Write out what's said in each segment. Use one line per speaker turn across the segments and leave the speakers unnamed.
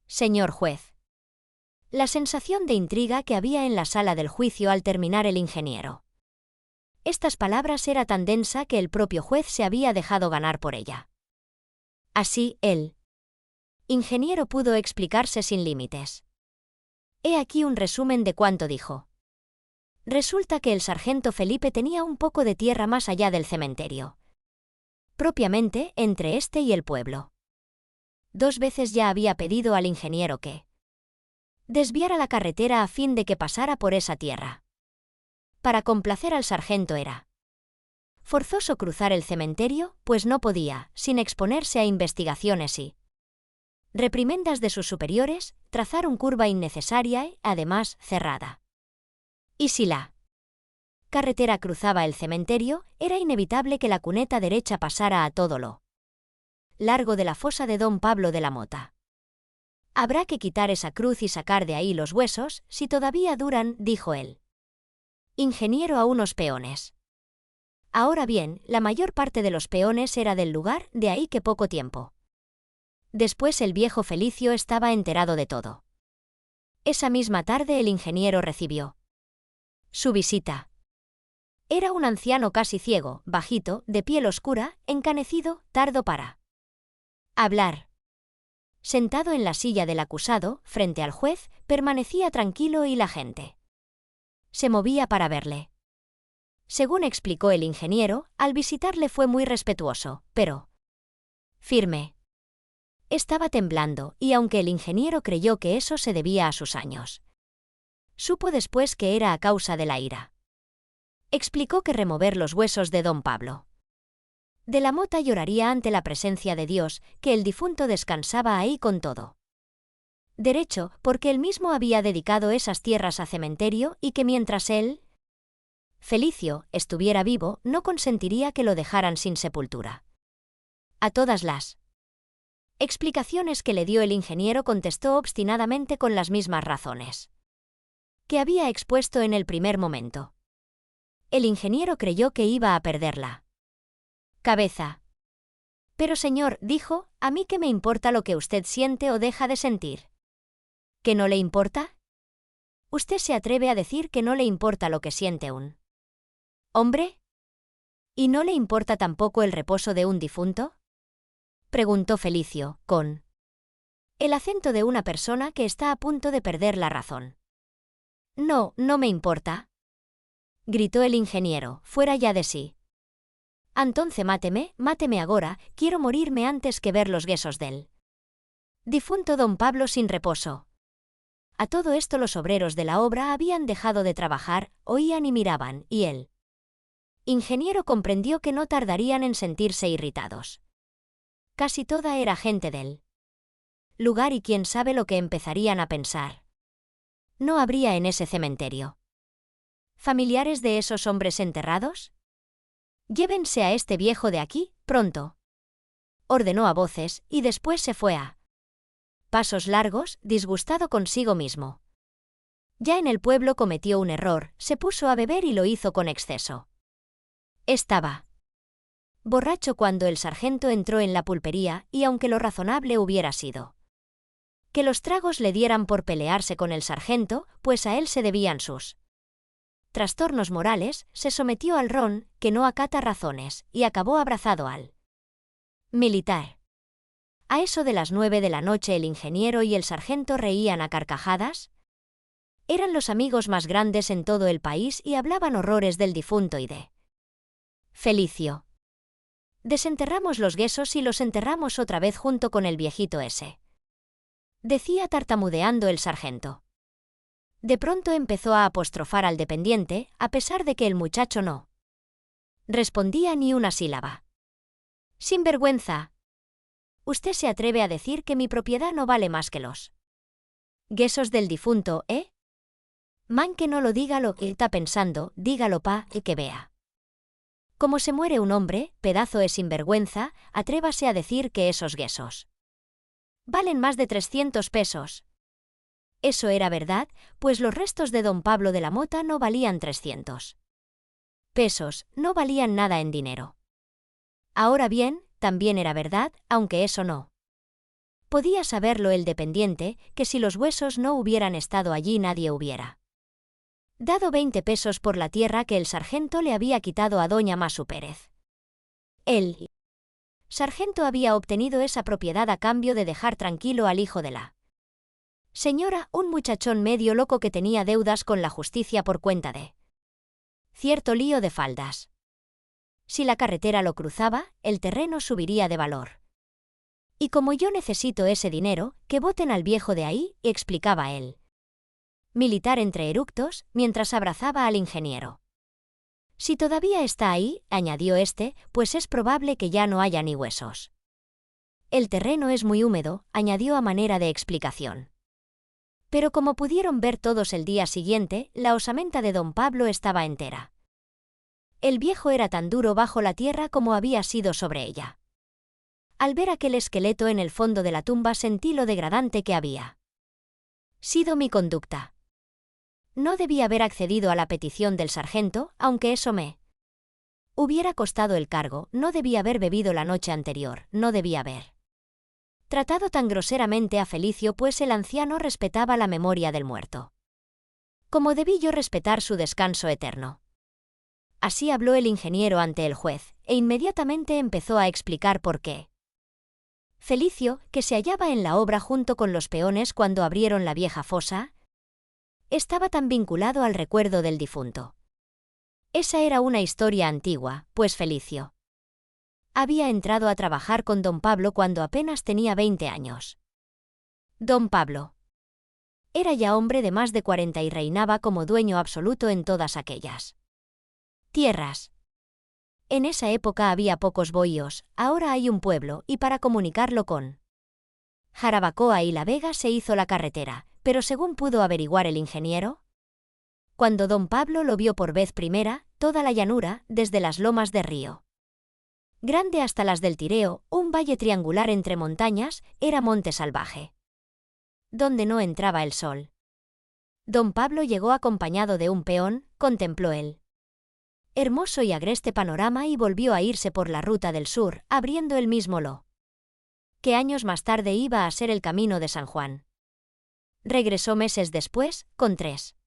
Señor juez. La sensación de intriga que había en la sala del juicio al terminar el ingeniero. Estas palabras era tan densa que el propio juez se había dejado ganar por ella. Así, el ingeniero pudo explicarse sin límites. He aquí un resumen de cuanto dijo. Resulta que el sargento Felipe tenía un poco de tierra más allá del cementerio. Propiamente, entre este y el pueblo. 2 veces ya había pedido al ingeniero que desviara la carretera a fin de que pasara por esa tierra. Para complacer al sargento era forzoso cruzar el cementerio, pues no podía, sin exponerse a investigaciones y reprimendas de sus superiores, trazar una curva innecesaria y, además, cerrada. Y si la carretera cruzaba el cementerio, era inevitable que la cuneta derecha pasara a todo lo largo de la fosa de don Pablo de la Mota. Habrá que quitar esa cruz y sacar de ahí los huesos, si todavía duran, dijo él. Ingeniero a unos peones. Ahora bien, la mayor parte de los peones era del lugar, de ahí que poco tiempo después el viejo Felicio estaba enterado de todo. Esa misma tarde el ingeniero recibió su visita. Era un anciano casi ciego, bajito, de piel oscura, encanecido, tardo para hablar. Sentado en la silla del acusado, frente al juez, permanecía tranquilo y la gente se movía para verle. Según explicó el ingeniero, al visitarle fue muy respetuoso, pero firme. Estaba temblando, y aunque el ingeniero creyó que eso se debía a sus años, supo después que era a causa de la ira. Explicó que remover los huesos de don Pablo de la Mota lloraría ante la presencia de Dios, que el difunto descansaba ahí con todo derecho, porque él mismo había dedicado esas tierras a cementerio y que mientras él, Felicio, estuviera vivo, no consentiría que lo dejaran sin sepultura. A todas las explicaciones que le dio el ingeniero contestó obstinadamente con las mismas razones que había expuesto en el primer momento. El ingeniero creyó que iba a perder la cabeza. Pero señor, dijo, ¿a mí qué me importa lo que usted siente o deja de sentir? ¿Que no le importa? ¿Usted se atreve a decir que no le importa lo que siente un hombre? ¿Y no le importa tampoco el reposo de un difunto? Preguntó Felicio, con el acento de una persona que está a punto de perder la razón. No, no me importa, gritó el ingeniero, fuera ya de sí. Entonces máteme agora, quiero morirme antes que ver los huesos del difunto don Pablo sin reposo. A todo esto los obreros de la obra habían dejado de trabajar, oían y miraban, y el ingeniero comprendió que no tardarían en sentirse irritados. Casi toda era gente del lugar y quién sabe lo que empezarían a pensar. ¿No habría en ese cementerio familiares de esos hombres enterrados? Llévense a este viejo de aquí, pronto, ordenó a voces, y después se fue a pasos largos, disgustado consigo mismo. Ya en el pueblo cometió un error, se puso a beber y lo hizo con exceso. Estaba borracho cuando el sargento entró en la pulpería, y aunque lo razonable hubiera sido que los tragos le dieran por pelearse con el sargento, pues a él se debían sus trastornos morales, se sometió al ron, que no acata razones, y acabó abrazado al militar. A eso de las 9 de la noche el ingeniero y el sargento reían a carcajadas. Eran los amigos más grandes en todo el país y hablaban horrores del difunto y de Felicio. Desenterramos los huesos y los enterramos otra vez junto con el viejito ese, decía tartamudeando el sargento. De pronto empezó a apostrofar al dependiente, a pesar de que el muchacho no respondía ni una sílaba. Sinvergüenza. Usted se atreve a decir que mi propiedad no vale más que los huesos del difunto, ¿eh? Man que no lo diga lo que está pensando, dígalo pa' y que vea. Como se muere un hombre, pedazo de sinvergüenza, atrévase a decir que esos huesos valen más de 300 pesos. Eso era verdad, pues los restos de don Pablo de la Mota no valían 300 pesos, no valían nada en dinero. Ahora bien, también era verdad, aunque eso no Podía saberlo el dependiente, que si los huesos no hubieran estado allí nadie hubiera dado 20 pesos por la tierra que el sargento le había quitado a doña Masu Pérez. El sargento había obtenido esa propiedad a cambio de dejar tranquilo al hijo de la señora, un muchachón medio loco que tenía deudas con la justicia por cuenta de cierto lío de faldas. Si la carretera lo cruzaba, el terreno subiría de valor. Y como yo necesito ese dinero, que voten al viejo de ahí, explicaba él. Militar entre eructos, mientras abrazaba al ingeniero. Si todavía está ahí, añadió este, pues es probable que ya no haya ni huesos. El terreno es muy húmedo, añadió a manera de explicación. Pero como pudieron ver todos el día siguiente, la osamenta de don Pablo estaba entera. El viejo era tan duro bajo la tierra como había sido sobre ella. Al ver aquel esqueleto en el fondo de la tumba sentí lo degradante que había sido mi conducta. No debí haber accedido a la petición del sargento, aunque eso me hubiera costado el cargo, no debí haber bebido la noche anterior, no debí haber tratado tan groseramente a Felicio, pues el anciano respetaba la memoria del muerto. Como debí yo respetar su descanso eterno. Así habló el ingeniero ante el juez, e inmediatamente empezó a explicar por qué. Felicio, que se hallaba en la obra junto con los peones cuando abrieron la vieja fosa, estaba tan vinculado al recuerdo del difunto. Esa era una historia antigua, pues Felicio había entrado a trabajar con don Pablo cuando apenas tenía 20 años. Don Pablo era ya hombre de más de 40 y reinaba como dueño absoluto en todas aquellas tierras. En esa época había pocos bohíos, ahora hay un pueblo, y para comunicarlo con Jarabacoa y La Vega se hizo la carretera, pero según pudo averiguar el ingeniero, cuando don Pablo lo vio por vez primera, toda la llanura, desde las lomas de Río Grande hasta las del Tireo, un valle triangular entre montañas, era monte salvaje, donde no entraba el sol. Don Pablo llegó acompañado de un peón, contempló el hermoso y agreste panorama y volvió a irse por la ruta del sur, abriendo el mismo lo que años más tarde iba a ser el camino de San Juan. Regresó meses después, con 3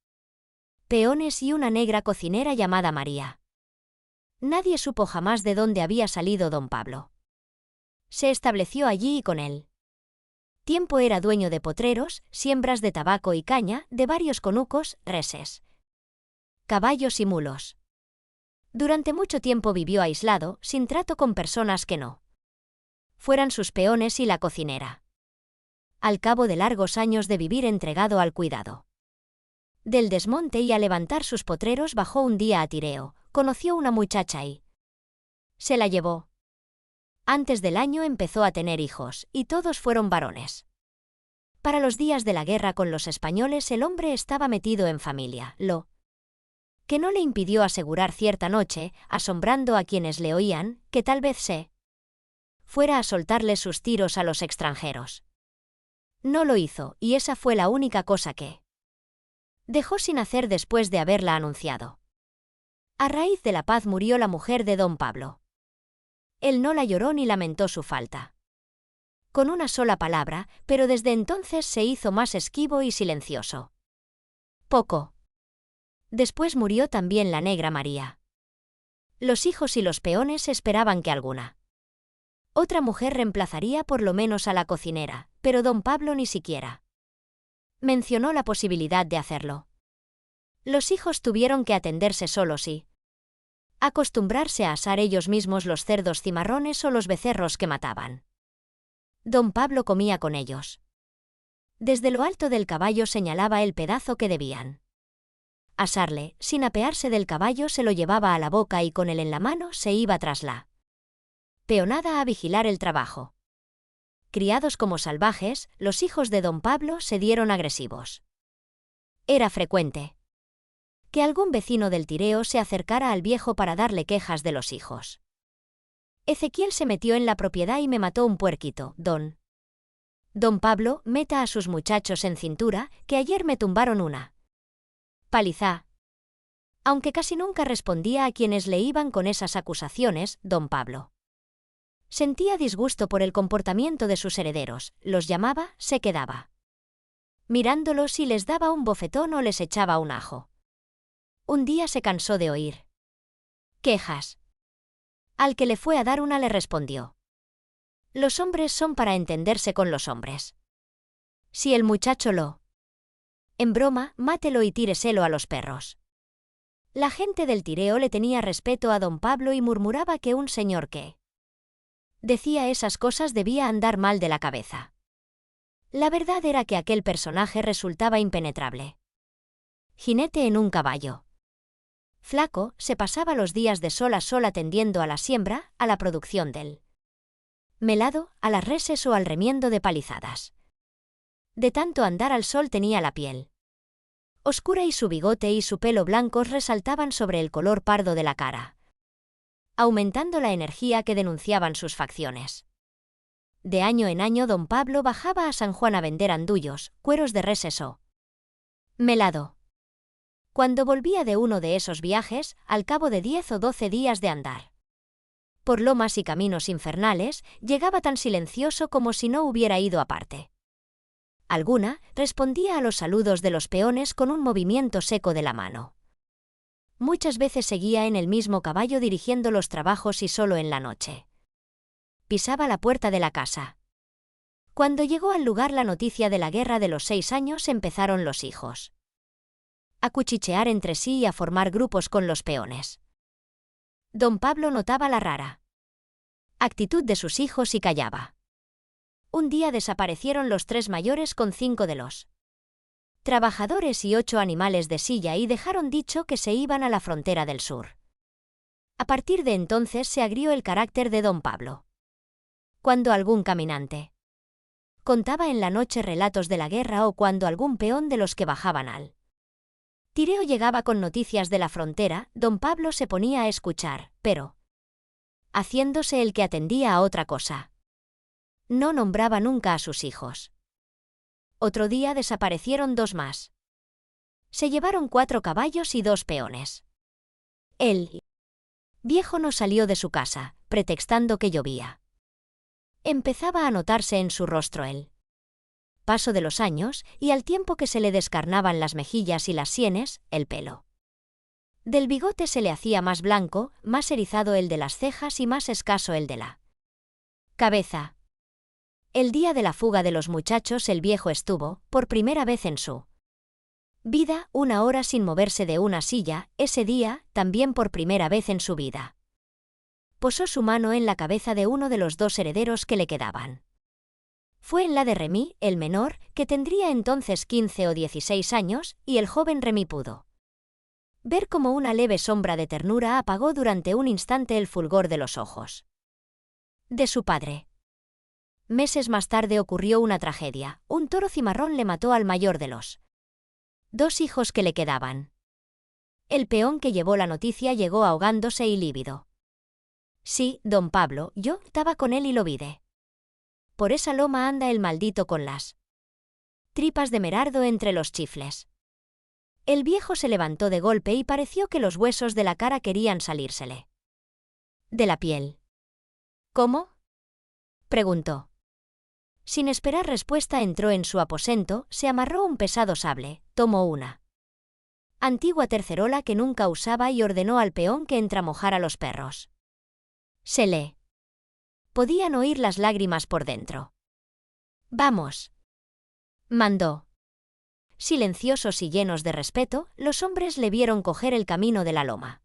peones y una negra cocinera llamada María. Nadie supo jamás de dónde había salido don Pablo. Se estableció allí y con él tiempo era dueño de potreros, siembras de tabaco y caña, de varios conucos, reses, caballos y mulos. Durante mucho tiempo vivió aislado, sin trato con personas que no fueran sus peones y la cocinera. Al cabo de largos años de vivir entregado al cuidado del desmonte y a levantar sus potreros, bajó un día a Tireo, conoció una muchacha y se la llevó. Antes del año empezó a tener hijos, y todos fueron varones. Para los días de la guerra con los españoles el hombre estaba metido en familia, lo que no le impidió asegurar cierta noche, asombrando a quienes le oían, que tal vez se fuera a soltarles sus tiros a los extranjeros. No lo hizo, y esa fue la única cosa que dejó sin hacer después de haberla anunciado. A raíz de la paz murió la mujer de don Pablo. Él no la lloró ni lamentó su falta con una sola palabra, pero desde entonces se hizo más esquivo y silencioso. Poco después murió también la negra María. Los hijos y los peones esperaban que alguna otra mujer reemplazaría por lo menos a la cocinera, pero don Pablo ni siquiera mencionó la posibilidad de hacerlo. Los hijos tuvieron que atenderse solos y acostumbrarse a asar ellos mismos los cerdos cimarrones o los becerros que mataban. Don Pablo comía con ellos. Desde lo alto del caballo señalaba el pedazo que debían asarle, sin apearse del caballo se lo llevaba a la boca y con él en la mano se iba tras la peonada a vigilar el trabajo. Criados como salvajes, los hijos de don Pablo se dieron agresivos. Era frecuente que algún vecino del Tireo se acercara al viejo para darle quejas de los hijos. Ezequiel se metió en la propiedad y me mató un puerquito, don Pablo, meta a sus muchachos en cintura, que ayer me tumbaron una paliza. Aunque casi nunca respondía a quienes le iban con esas acusaciones, don Pablo Sentía disgusto por el comportamiento de sus herederos, los llamaba, se quedaba mirándolos y les daba un bofetón o les echaba un ajo. Un día se cansó de oír quejas. Al que le fue a dar una le respondió: los hombres son para entenderse con los hombres. Si el muchacho lo en broma, mátelo y tíreselo a los perros. La gente del Tireo le tenía respeto a don Pablo y murmuraba que un señor que decía esas cosas debía andar mal de la cabeza. La verdad era que aquel personaje resultaba impenetrable. Jinete en un caballo flaco, se pasaba los días de sol a sol atendiendo a la siembra, a la producción del melado, a las reses o al remiendo de palizadas. De tanto andar al sol tenía la piel oscura y su bigote y su pelo blancos resaltaban sobre el color pardo de la cara, aumentando la energía que denunciaban sus facciones. De año en año don Pablo bajaba a San Juan a vender andullos, cueros de reses o melado. Cuando volvía de uno de esos viajes, al cabo de 10 o 12 días de andar por lomas y caminos infernales, llegaba tan silencioso como si no hubiera ido aparte alguna, respondía a los saludos de los peones con un movimiento seco de la mano. Muchas veces seguía en el mismo caballo dirigiendo los trabajos y solo en la noche pisaba la puerta de la casa. Cuando llegó al lugar la noticia de la guerra de los 6 años, empezaron los hijos a cuchichear entre sí y a formar grupos con los peones. Don Pablo notaba la rara actitud de sus hijos y callaba. Un día desaparecieron los 3 mayores con 5 de los trabajadores y 8 animales de silla y dejaron dicho que se iban a la frontera del sur. A partir de entonces se agrió el carácter de don Pablo. Cuando algún caminante contaba en la noche relatos de la guerra o cuando algún peón de los que bajaban al Tireo llegaba con noticias de la frontera, don Pablo se ponía a escuchar, pero haciéndose el que atendía a otra cosa. No nombraba nunca a sus hijos. Otro día desaparecieron 2 más. Se llevaron 4 caballos y 2 peones. El viejo no salió de su casa, pretextando que llovía. Empezaba a notarse en su rostro el paso de los años, y al tiempo que se le descarnaban las mejillas y las sienes, el pelo del bigote se le hacía más blanco, más erizado el de las cejas y más escaso el de la cabeza. El día de la fuga de los muchachos el viejo estuvo, por primera vez en su vida, 1 hora sin moverse de una silla, ese día, también por primera vez en su vida. Posó su mano en la cabeza de uno de los 2 herederos que le quedaban. Fue en la de Remy, el menor, que tendría entonces 15 o 16 años, y el joven Remy pudo ver como una leve sombra de ternura apagó durante un instante el fulgor de los ojos de su padre. Meses más tarde ocurrió una tragedia. Un toro cimarrón le mató al mayor de los 2 hijos que le quedaban. El peón que llevó la noticia llegó ahogándose y lívido. Sí, don Pablo, yo estaba con él y lo vi de. Por esa loma anda el maldito con las tripas de Merardo entre los chifles. El viejo se levantó de golpe y pareció que los huesos de la cara querían salírsele de la piel. ¿Cómo?, preguntó. Sin esperar respuesta entró en su aposento, se amarró un pesado sable, tomó una antigua tercerola que nunca usaba y ordenó al peón que entramojara los perros. Se le podían oír las lágrimas por dentro. «Vamos», mandó. Silenciosos y llenos de respeto, los hombres le vieron coger el camino de la loma.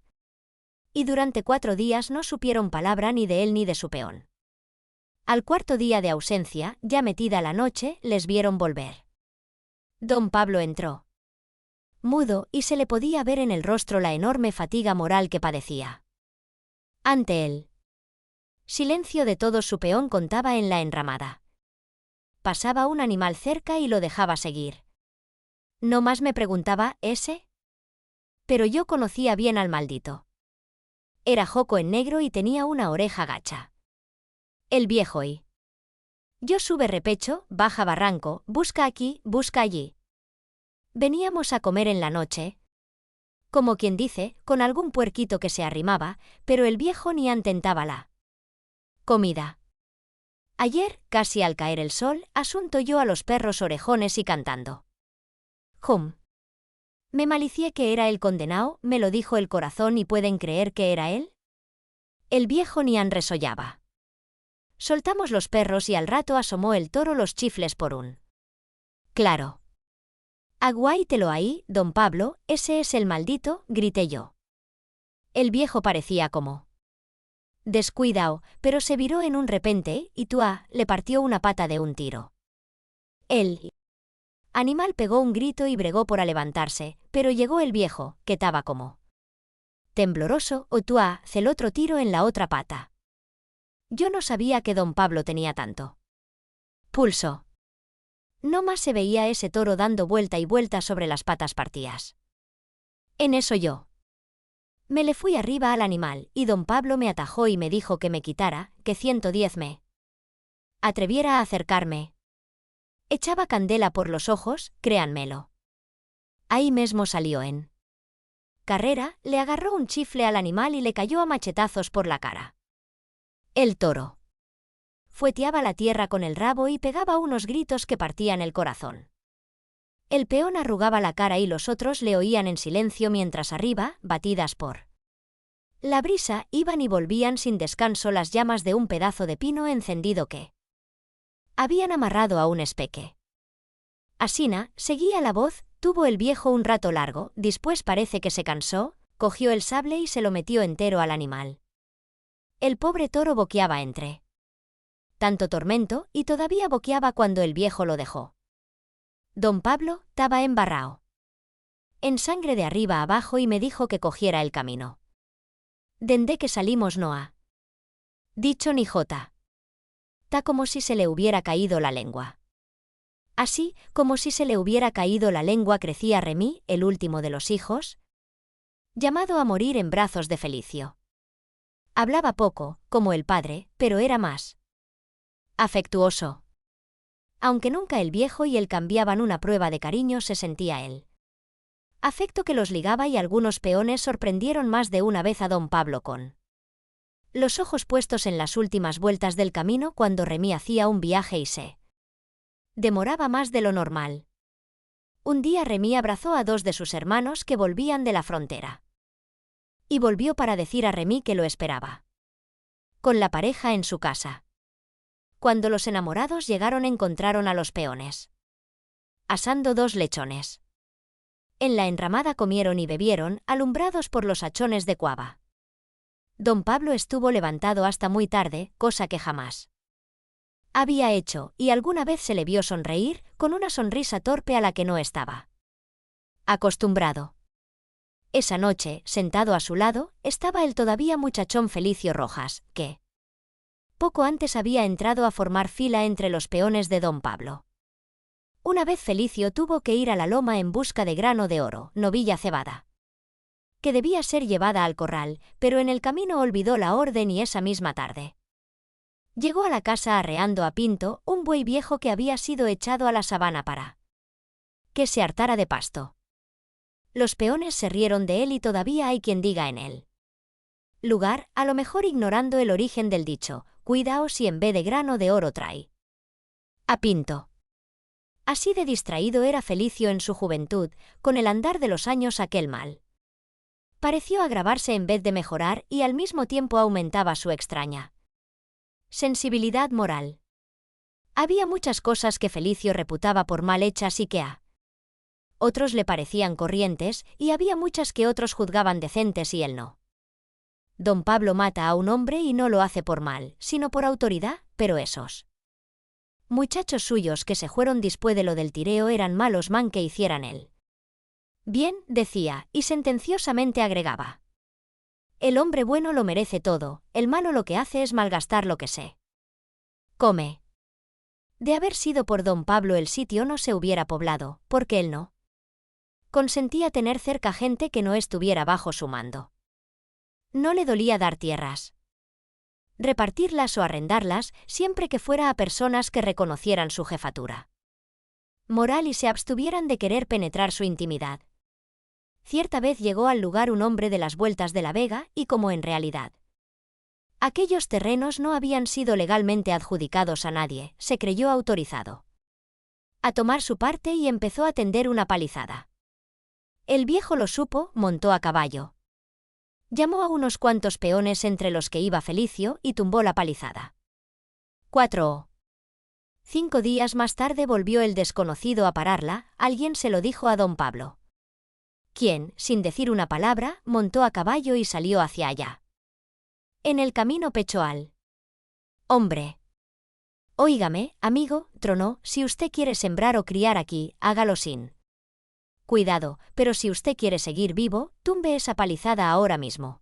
Y durante 4 días no supieron palabra ni de él ni de su peón. Al 4.º día de ausencia, ya metida la noche, les vieron volver. Don Pablo entró mudo y se le podía ver en el rostro la enorme fatiga moral que padecía. Ante él silencio de todos su peón contaba en la enramada. Pasaba un animal cerca y lo dejaba seguir. No más me preguntaba, ¿ese? Pero yo conocía bien al maldito. Era joco en negro y tenía una oreja gacha. El viejo y yo sube repecho, baja barranco, busca aquí, busca allí. Veníamos a comer en la noche, como quien dice, con algún puerquito que se arrimaba, pero el viejo ni antentábala. Comida. Ayer, casi al caer el sol, asunto yo a los perros orejones y cantando. Me malicié que era el condenao, me lo dijo el corazón y pueden creer que era él. El viejo Nián resollaba. Soltamos los perros y al rato asomó el toro los chifles por un. Claro. Aguáitelo ahí, don Pablo, ese es el maldito, grité yo. El viejo parecía como. Descuidao, pero se viró en un repente y le partió una pata de un tiro. El animal pegó un grito y bregó por a levantarse, pero llegó el viejo, que estaba como. Tembloroso, cel otro tiro en la otra pata. Yo no sabía que don Pablo tenía tanto pulso. No más se veía ese toro dando vuelta y vuelta sobre las patas partidas. En eso yo. Me le fui arriba al animal, y don Pablo me atajó y me dijo que me quitara, que 110 me atreviera a acercarme. Echaba candela por los ojos, créanmelo. Ahí mismo salió en carrera, le agarró un chifle al animal y le cayó a machetazos por la cara. El toro fueteaba la tierra con el rabo y pegaba unos gritos que partían el corazón. El peón arrugaba la cara y los otros le oían en silencio mientras arriba, batidas por la brisa, iban y volvían sin descanso las llamas de un pedazo de pino encendido que habían amarrado a un espeque. Asina, seguía la voz, tuvo el viejo un rato largo, después parece que se cansó, cogió el sable y se lo metió entero al animal. El pobre toro boqueaba entre tanto tormento y todavía boqueaba cuando el viejo lo dejó. Don Pablo estaba embarrao en sangre de arriba abajo y me dijo que cogiera el camino. Dende que salimos no ha dicho ni jota. Ta como si se le hubiera caído la lengua. Así, como si se le hubiera caído la lengua, crecía Remí, el último de los hijos, llamado a morir en brazos de Felicio. Hablaba poco, como el padre, pero era más afectuoso. Aunque nunca el viejo y él cambiaban una prueba de cariño, se sentía él. Afecto que los ligaba y algunos peones sorprendieron más de una vez a don Pablo con los ojos puestos en las últimas vueltas del camino cuando Remí hacía un viaje y se demoraba más de lo normal. Un día Remí abrazó a 2 de sus hermanos que volvían de la frontera. Y volvió para decir a Remí que lo esperaba con la pareja en su casa. Cuando los enamorados llegaron encontraron a los peones asando 2 lechones. En la enramada comieron y bebieron, alumbrados por los hachones de cuava. Don Pablo estuvo levantado hasta muy tarde, cosa que jamás había hecho, y alguna vez se le vio sonreír, con una sonrisa torpe a la que no estaba acostumbrado. Esa noche, sentado a su lado, estaba el todavía muchachón Felicio Rojas, que poco antes había entrado a formar fila entre los peones de don Pablo. Una vez Felicio tuvo que ir a la loma en busca de grano de oro, novilla cebada, que debía ser llevada al corral, pero en el camino olvidó la orden y esa misma tarde llegó a la casa arreando a Pinto, un buey viejo que había sido echado a la sabana para que se hartara de pasto. Los peones se rieron de él y todavía hay quien diga en él lugar, a lo mejor ignorando el origen del dicho, cuidaos si en vez de grano de oro trae a Pinto. Así de distraído era Felicio en su juventud, con el andar de los años aquel mal pareció agravarse en vez de mejorar y al mismo tiempo aumentaba su extraña sensibilidad moral. Había muchas cosas que Felicio reputaba por mal hechas y que a otros le parecían corrientes, y había muchas que otros juzgaban decentes y él no. Don Pablo mata a un hombre y no lo hace por mal, sino por autoridad, pero esos muchachos suyos que se fueron después de lo del tireo eran malos man que hicieran él bien, decía, y sentenciosamente agregaba. El hombre bueno lo merece todo, el malo lo que hace es malgastar lo que se come. De haber sido por don Pablo el sitio no se hubiera poblado, porque él no consentía tener cerca gente que no estuviera bajo su mando. No le dolía dar tierras, repartirlas o arrendarlas, siempre que fuera a personas que reconocieran su jefatura moral y se abstuvieran de querer penetrar su intimidad. Cierta vez llegó al lugar un hombre de las vueltas de la Vega y como en realidad Aquellos terrenos no habían sido legalmente adjudicados a nadie, se creyó autorizado a tomar su parte y empezó a tender una palizada. El viejo lo supo, montó a caballo. Llamó a unos cuantos peones entre los que iba Felicio y tumbó la palizada. 4 o 5 días más tarde volvió el desconocido a pararla, alguien se lo dijo a don Pablo, quien, sin decir una palabra, montó a caballo y salió hacia allá. En el camino pechó al hombre. «Óigame, amigo», tronó, «si usted quiere sembrar o criar aquí, hágalo sin cuidado, pero si usted quiere seguir vivo, tumbe esa palizada ahora mismo».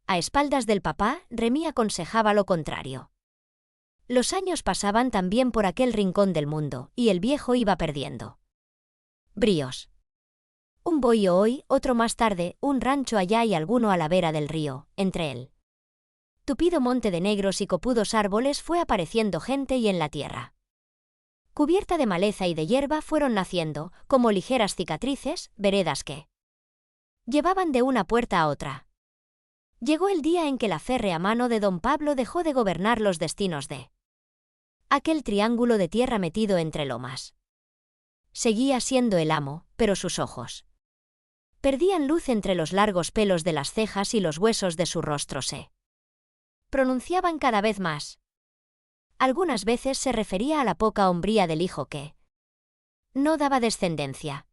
A espaldas del papá, Remy aconsejaba lo contrario. Los años pasaban también por aquel rincón del mundo, y el viejo iba perdiendo bríos. Un bohío hoy, otro más tarde, un rancho allá y alguno a la vera del río, entre él. Tupido monte de negros y copudos árboles fue apareciendo gente y en la tierra cubierta de maleza y de hierba fueron naciendo, como ligeras cicatrices, veredas que llevaban de una puerta a otra. Llegó el día en que la férrea mano de don Pablo dejó de gobernar los destinos de aquel triángulo de tierra metido entre lomas. Seguía siendo el amo, pero sus ojos perdían luz entre los largos pelos de las cejas y los huesos de su rostro se pronunciaban cada vez más. Algunas veces se refería a la poca hombría del hijo que no daba descendencia.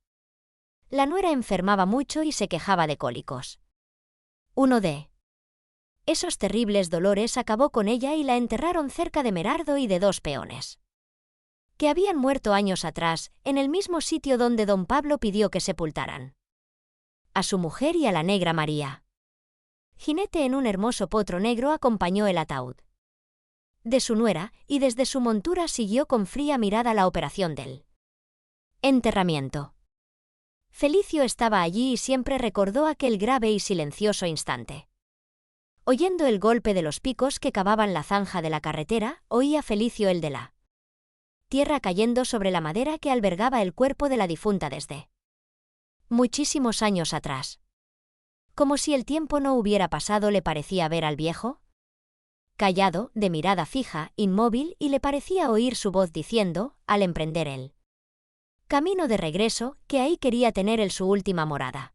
La nuera enfermaba mucho y se quejaba de cólicos. Uno de esos terribles dolores acabó con ella y la enterraron cerca de Merardo y de 2 peones que habían muerto años atrás, en el mismo sitio donde don Pablo pidió que sepultaran a su mujer y a la negra María. Jinete en un hermoso potro negro acompañó el ataúd de su nuera, y desde su montura siguió con fría mirada la operación del enterramiento. Felicio estaba allí y siempre recordó aquel grave y silencioso instante. Oyendo el golpe de los picos que cavaban la zanja de la carretera, oía Felicio el de la tierra cayendo sobre la madera que albergaba el cuerpo de la difunta desde muchísimos años atrás. Como si el tiempo no hubiera pasado, le parecía ver al viejo callado, de mirada fija, inmóvil, y le parecía oír su voz diciendo, al emprender el camino de regreso, que ahí quería tener él su última morada.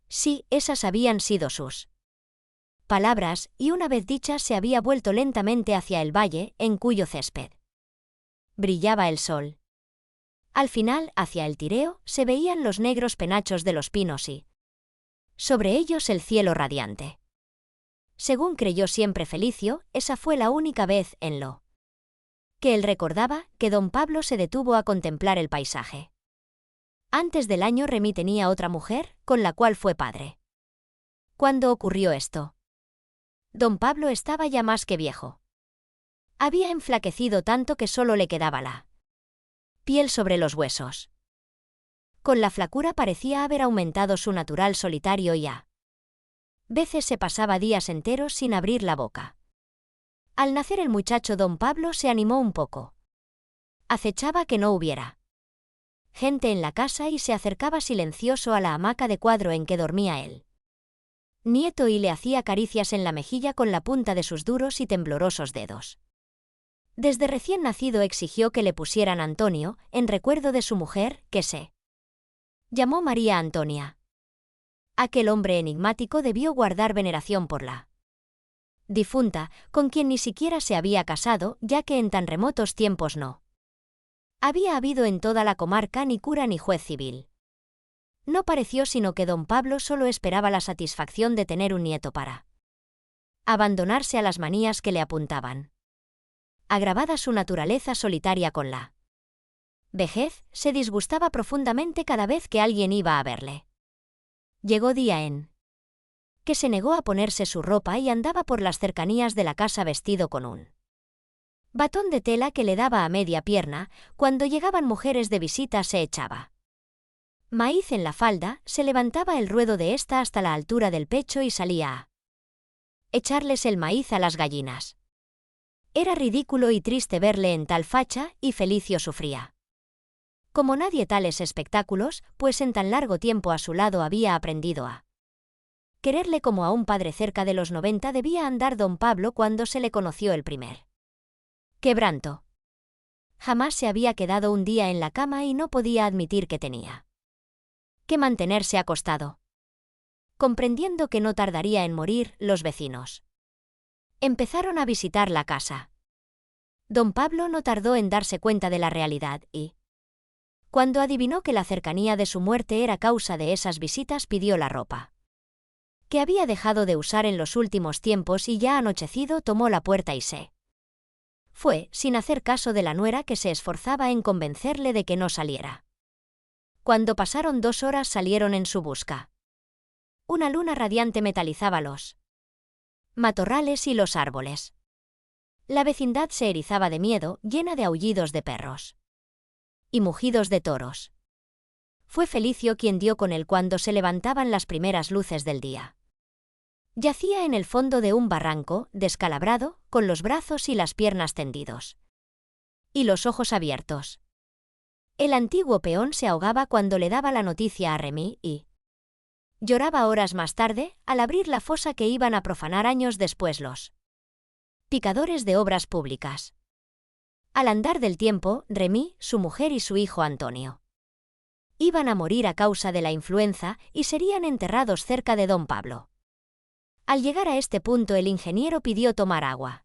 Sí, esas habían sido sus palabras, y una vez dichas se había vuelto lentamente hacia el valle, en cuyo césped brillaba el sol. Al final, hacia el Tireo, se veían los negros penachos de los pinos y sobre ellos el cielo radiante. Según creyó siempre Felicio, esa fue la única vez en lo que él recordaba que don Pablo se detuvo a contemplar el paisaje. Antes del año Remy tenía otra mujer, con la cual fue padre. ¿Cuándo ocurrió esto? Don Pablo estaba ya más que viejo. Había enflaquecido tanto que solo le quedaba la piel sobre los huesos. Con la flacura parecía haber aumentado su natural solitario y a veces se pasaba días enteros sin abrir la boca. Al nacer el muchacho don Pablo se animó un poco. Acechaba que no hubiera gente en la casa y se acercaba silencioso a la hamaca de cuadro en que dormía él nieto y le hacía caricias en la mejilla con la punta de sus duros y temblorosos dedos. Desde recién nacido exigió que le pusieran Antonio, en recuerdo de su mujer, que se llamó María Antonia. Aquel hombre enigmático debió guardar veneración por la difunta, con quien ni siquiera se había casado, ya que en tan remotos tiempos no había habido en toda la comarca ni cura ni juez civil. No pareció sino que don Pablo solo esperaba la satisfacción de tener un nieto para abandonarse a las manías que le apuntaban. Agravada su naturaleza solitaria con la vejez, se disgustaba profundamente cada vez que alguien iba a verle. Llegó día en que se negó a ponerse su ropa y andaba por las cercanías de la casa vestido con un batón de tela que le daba a media pierna. Cuando llegaban mujeres de visita se echaba maíz en la falda, se levantaba el ruedo de ésta hasta la altura del pecho y salía a echarles el maíz a las gallinas. Era ridículo y triste verle en tal facha, y Felicio sufría como nadie tales espectáculos, pues en tan largo tiempo a su lado había aprendido a quererle como a un padre. Cerca de los 90 debía andar don Pablo cuando se le conoció el primer quebranto. Jamás se había quedado un día en la cama y no podía admitir que tenía que mantenerse acostado. Comprendiendo que no tardaría en morir, los vecinos empezaron a visitar la casa. Don Pablo no tardó en darse cuenta de la realidad y, cuando adivinó que la cercanía de su muerte era causa de esas visitas, pidió la ropa que había dejado de usar en los últimos tiempos y ya anochecido tomó la puerta y se fue, sin hacer caso de la nuera que se esforzaba en convencerle de que no saliera. Cuando pasaron 2 horas salieron en su busca. Una luna radiante metalizaba los matorrales y los árboles. La vecindad se erizaba de miedo, llena de aullidos de perros y mugidos de toros. Fue Felicio quien dio con él cuando se levantaban las primeras luces del día. Yacía en el fondo de un barranco, descalabrado, con los brazos y las piernas tendidos y los ojos abiertos. El antiguo peón se ahogaba cuando le daba la noticia a Remy y lloraba horas más tarde, al abrir la fosa que iban a profanar años después los picadores de obras públicas. Al andar del tiempo, Remy, su mujer y su hijo Antonio iban a morir a causa de la influenza y serían enterrados cerca de don Pablo. Al llegar a este punto el ingeniero pidió tomar agua.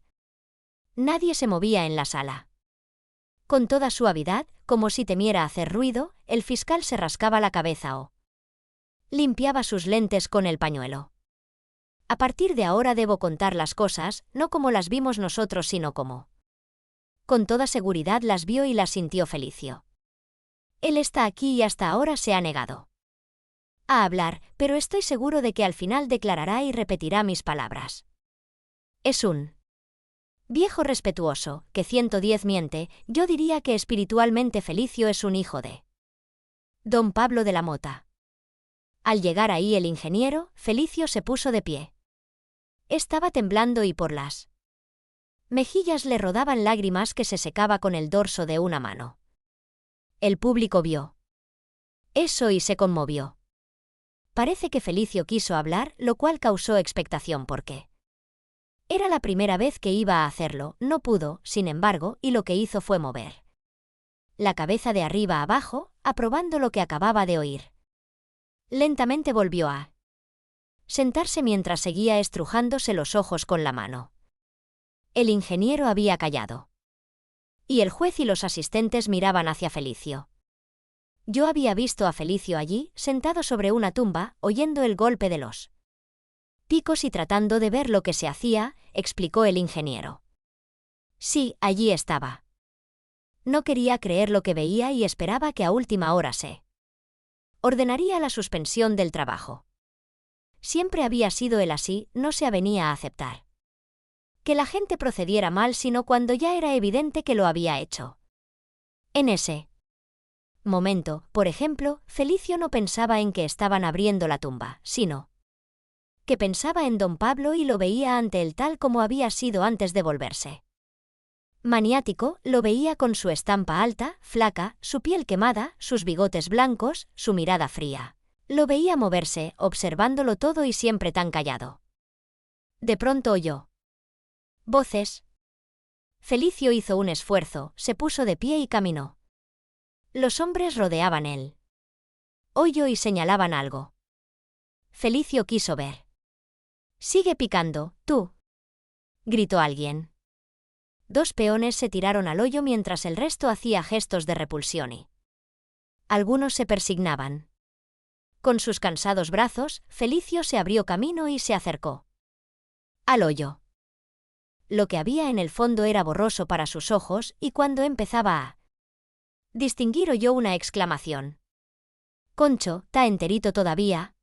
Nadie se movía en la sala. Con toda suavidad, como si temiera hacer ruido, el fiscal se rascaba la cabeza o limpiaba sus lentes con el pañuelo. A partir de ahora debo contar las cosas, no como las vimos nosotros, sino como con toda seguridad las vio y las sintió Felicio. Él está aquí y hasta ahora se ha negado a hablar, pero estoy seguro de que al final declarará y repetirá mis palabras. Es un viejo respetuoso, que 110 miente. Yo diría que espiritualmente Felicio es un hijo de don Pablo de la Mota. Al llegar ahí el ingeniero, Felicio se puso de pie. Estaba temblando y por las mejillas le rodaban lágrimas que se secaba con el dorso de una mano. El público vio eso y se conmovió. Parece que Felicio quiso hablar, lo cual causó expectación porque era la primera vez que iba a hacerlo. No pudo, sin embargo, y lo que hizo fue mover la cabeza de arriba a abajo, aprobando lo que acababa de oír. Lentamente volvió a sentarse mientras seguía estrujándose los ojos con la mano. El ingeniero había callado. Y el juez y los asistentes miraban hacia Felicio. Yo había visto a Felicio allí, sentado sobre una tumba, oyendo el golpe de los picos y tratando de ver lo que se hacía, explicó el ingeniero. Sí, allí estaba. No quería creer lo que veía y esperaba que a última hora se ordenaría la suspensión del trabajo. Siempre había sido él así, no se avenía a aceptar que la gente procediera mal sino cuando ya era evidente que lo había hecho. En ese momento, por ejemplo, Felicio no pensaba en que estaban abriendo la tumba, sino que pensaba en don Pablo y lo veía ante él tal como había sido antes de volverse maniático. Lo veía con su estampa alta, flaca, su piel quemada, sus bigotes blancos, su mirada fría. Lo veía moverse, observándolo todo y siempre tan callado. De pronto oyó voces. Felicio hizo un esfuerzo, se puso de pie y caminó. Los hombres rodeaban él. Oyó y señalaban algo. Felicio quiso ver. «Sigue picando, tú», gritó alguien. 2 peones se tiraron al hoyo mientras el resto hacía gestos de repulsión y algunos se persignaban. Con sus cansados brazos, Felicio se abrió camino y se acercó al hoyo. Lo que había en el fondo era borroso para sus ojos y cuando empezaba a distinguir oyó una exclamación. «Concho, ¿ta enterito todavía?»,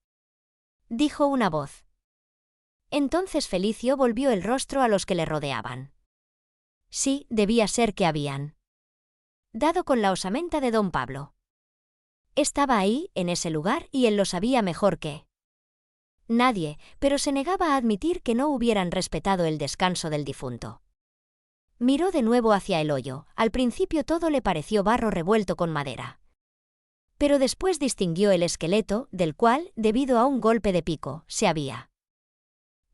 dijo una voz. Entonces Felicio volvió el rostro a los que le rodeaban. Sí, debía ser que habían dado con la osamenta de don Pablo. Estaba ahí, en ese lugar, y él lo sabía mejor que nadie, pero se negaba a admitir que no hubieran respetado el descanso del difunto. Miró de nuevo hacia el hoyo. Al principio todo le pareció barro revuelto con madera. Pero después distinguió el esqueleto, del cual, debido a un golpe de pico, se había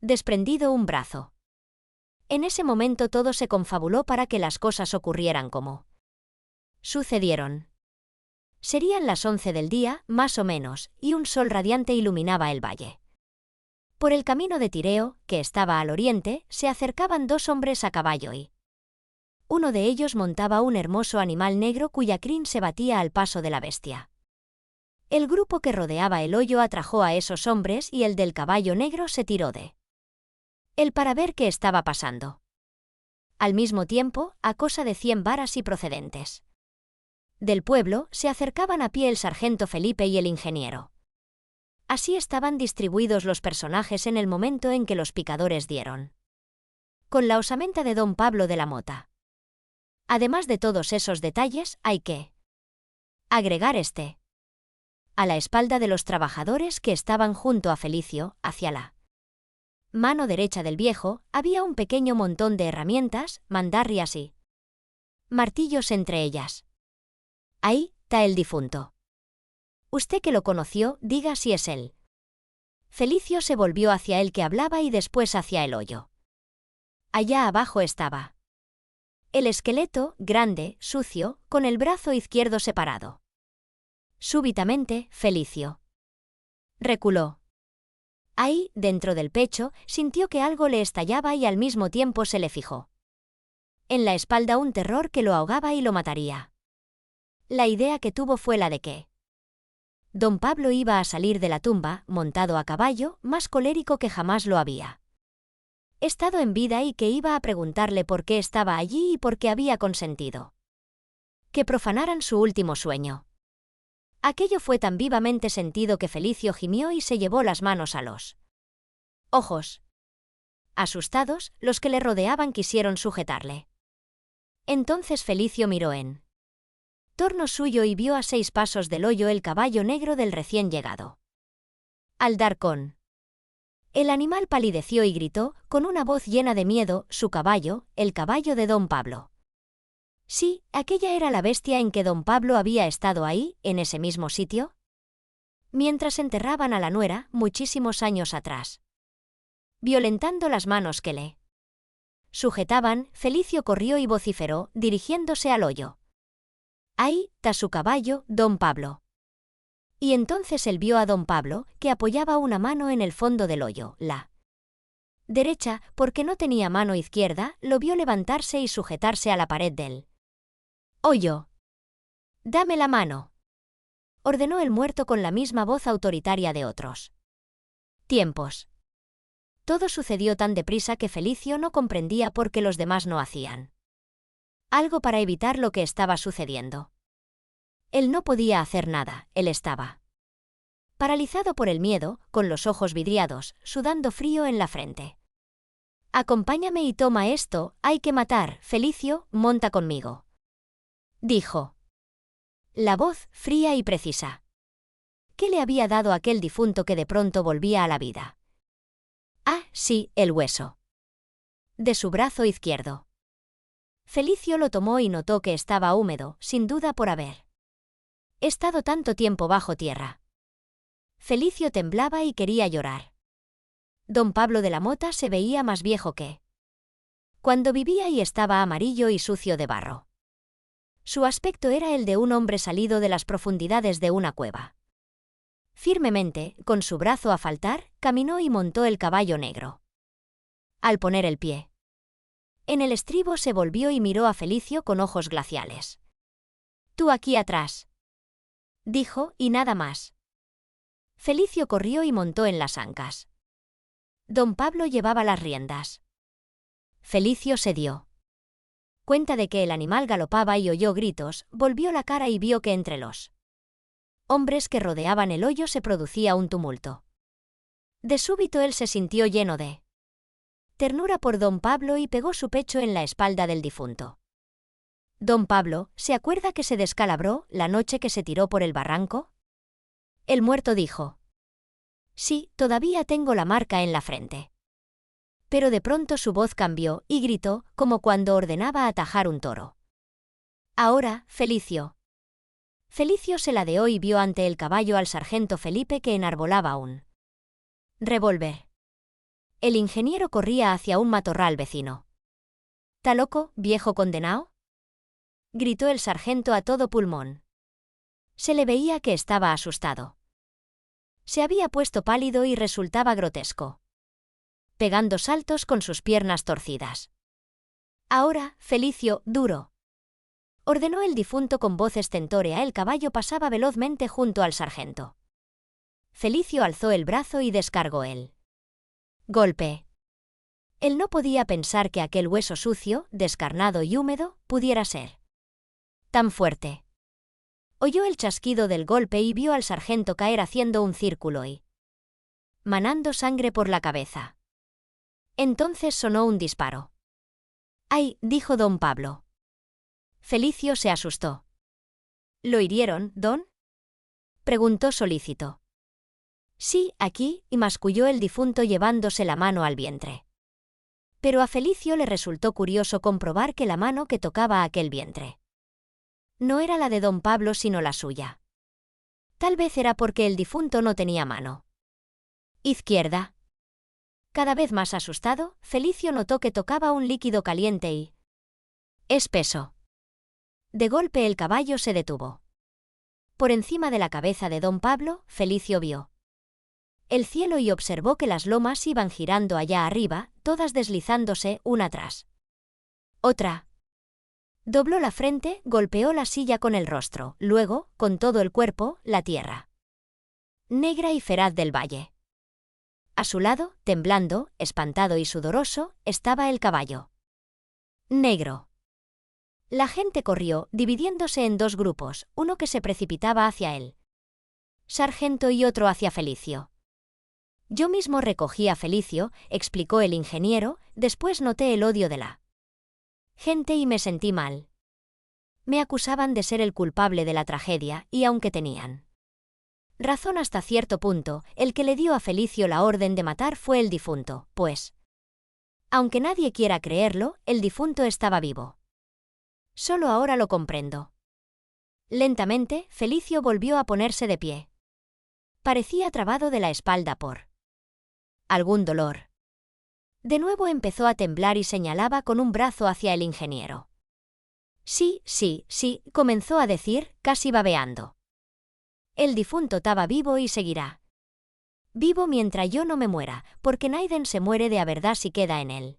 desprendido un brazo. En ese momento todo se confabuló para que las cosas ocurrieran como sucedieron. Serían las 11 del día, más o menos, y un sol radiante iluminaba el valle. Por el camino de Tireo, que estaba al oriente, se acercaban 2 hombres a caballo y uno de ellos montaba un hermoso animal negro cuya crin se batía al paso de la bestia. El grupo que rodeaba el hoyo atrajo a esos hombres y el del caballo negro se tiró de él para ver qué estaba pasando. Al mismo tiempo, a cosa de 100 varas y procedentes del pueblo, se acercaban a pie el sargento Felipe y el ingeniero. Así estaban distribuidos los personajes en el momento en que los picadores dieron con la osamenta de don Pablo de la Mota. Además de todos esos detalles, hay que agregar a la espalda de los trabajadores que estaban junto a Felicio, hacia la mano derecha del viejo, había un pequeño montón de herramientas, mandarrias y martillos entre ellas. Ahí está el difunto. Usted que lo conoció, diga si es él. Felicio se volvió hacia el que hablaba y después hacia el hoyo. Allá abajo estaba el esqueleto, grande, sucio, con el brazo izquierdo separado. Súbitamente, Felicio reculó. Ahí, dentro del pecho, sintió que algo le estallaba y al mismo tiempo se le fijó en la espalda un terror que lo ahogaba y lo mataría. La idea que tuvo fue la de que don Pablo iba a salir de la tumba, montado a caballo, más colérico que jamás lo había estado en vida y que iba a preguntarle por qué estaba allí y por qué había consentido que profanaran su último sueño. Aquello fue tan vivamente sentido que Felicio gimió y se llevó las manos a los ojos. Asustados, los que le rodeaban quisieron sujetarle. Entonces Felicio miró en torno suyo y vio a 6 pasos del hoyo el caballo negro del recién llegado. Al dar con el animal palideció y gritó, con una voz llena de miedo, su caballo, el caballo de don Pablo. Sí, aquella era la bestia en que don Pablo había estado ahí, en ese mismo sitio, mientras enterraban a la nuera, muchísimos años atrás. Violentando las manos que le sujetaban, Felicio corrió y vociferó, dirigiéndose al hoyo. Ahí está su caballo, don Pablo. Y entonces él vio a don Pablo, que apoyaba una mano en el fondo del hoyo, la derecha, porque no tenía mano izquierda, lo vio levantarse y sujetarse a la pared del hoyo. «Dame la mano», ordenó el muerto con la misma voz autoritaria de otros tiempos. Todo sucedió tan deprisa que Felicio no comprendía por qué los demás no hacían algo para evitar lo que estaba sucediendo. Él no podía hacer nada, él estaba paralizado por el miedo, con los ojos vidriados, sudando frío en la frente. «Acompáñame y toma esto, hay que matar, Felicio, monta conmigo», dijo la voz, fría y precisa. ¿Qué le había dado aquel difunto que de pronto volvía a la vida? Ah, sí, el hueso de su brazo izquierdo. Felicio lo tomó y notó que estaba húmedo, sin duda por haber estado tanto tiempo bajo tierra. Felicio temblaba y quería llorar. Don Pablo de la Mota se veía más viejo que cuando vivía y estaba amarillo y sucio de barro. Su aspecto era el de un hombre salido de las profundidades de una cueva. Firmemente, con su brazo a faltar, caminó y montó el caballo negro. Al poner el pie en el estribo se volvió y miró a Felicio con ojos glaciales. «Tú aquí atrás», dijo, y nada más. Felicio corrió y montó en las ancas. Don Pablo llevaba las riendas. Felicio se dio cuenta de que el animal galopaba y oyó gritos, volvió la cara y vio que entre los hombres que rodeaban el hoyo se producía un tumulto. De súbito él se sintió lleno de ternura por don Pablo y pegó su pecho en la espalda del difunto. Don Pablo, ¿se acuerda que se descalabró la noche que se tiró por el barranco? El muerto dijo: «Sí, todavía tengo la marca en la frente». Pero de pronto su voz cambió y gritó, como cuando ordenaba atajar un toro: «Ahora, Felicio». Felicio se ladeó y vio ante el caballo al sargento Felipe que enarbolaba un revólver. El ingeniero corría hacia un matorral vecino. —¿Tá loco, viejo condenao? —gritó el sargento a todo pulmón. Se le veía que estaba asustado. Se había puesto pálido y resultaba grotesco, pegando saltos con sus piernas torcidas. —Ahora, Felicio, duro —ordenó el difunto con voz estentórea. El caballo pasaba velozmente junto al sargento. Felicio alzó el brazo y descargó el golpe. Él no podía pensar que aquel hueso sucio, descarnado y húmedo, pudiera ser tan fuerte. Oyó el chasquido del golpe y vio al sargento caer haciendo un círculo y manando sangre por la cabeza. Entonces sonó un disparo. —¡Ay! —dijo don Pablo. Felicio se asustó. —¿Lo hirieron, don? —preguntó solícito. —Sí, aquí —y masculló el difunto llevándose la mano al vientre. Pero a Felicio le resultó curioso comprobar que la mano que tocaba aquel vientre no era la de don Pablo sino la suya. Tal vez era porque el difunto no tenía mano izquierda. Cada vez más asustado, Felicio notó que tocaba un líquido caliente y espeso. De golpe el caballo se detuvo. Por encima de la cabeza de don Pablo, Felicio vio el cielo y observó que las lomas iban girando allá arriba, todas deslizándose una tras otra. Dobló la frente, golpeó la silla con el rostro, luego, con todo el cuerpo, la tierra negra y feraz del valle. A su lado, temblando, espantado y sudoroso, estaba el caballo negro. La gente corrió, dividiéndose en dos grupos, uno que se precipitaba hacia el sargento y otro hacia Felicio. Yo mismo recogí a Felicio, explicó el ingeniero, después noté el odio de la gente y me sentí mal. Me acusaban de ser el culpable de la tragedia, y aunque tenían razón hasta cierto punto, el que le dio a Felicio la orden de matar fue el difunto, pues, aunque nadie quiera creerlo, el difunto estaba vivo. Solo ahora lo comprendo. Lentamente, Felicio volvió a ponerse de pie. Parecía trabado de la espalda por algún dolor. De nuevo empezó a temblar y señalaba con un brazo hacia el ingeniero. Sí, comenzó a decir, casi babeando. El difunto estaba vivo y seguirá vivo mientras yo no me muera, porque Naiden se muere de a verdad si queda en él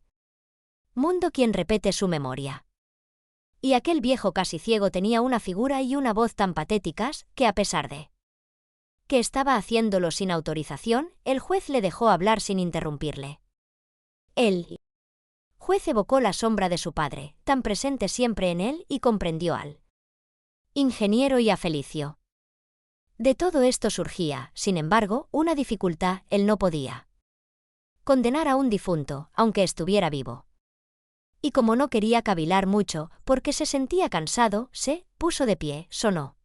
mundo quien repete su memoria. Y aquel viejo casi ciego tenía una figura y una voz tan patéticas que a pesar de que estaba haciéndolo sin autorización, el juez le dejó hablar sin interrumpirle. El juez evocó la sombra de su padre, tan presente siempre en él, y comprendió al ingeniero y a Felicio. De todo esto surgía, sin embargo, una dificultad: él no podía condenar a un difunto, aunque estuviera vivo. Y como no quería cavilar mucho, porque se sentía cansado, se puso de pie, sonó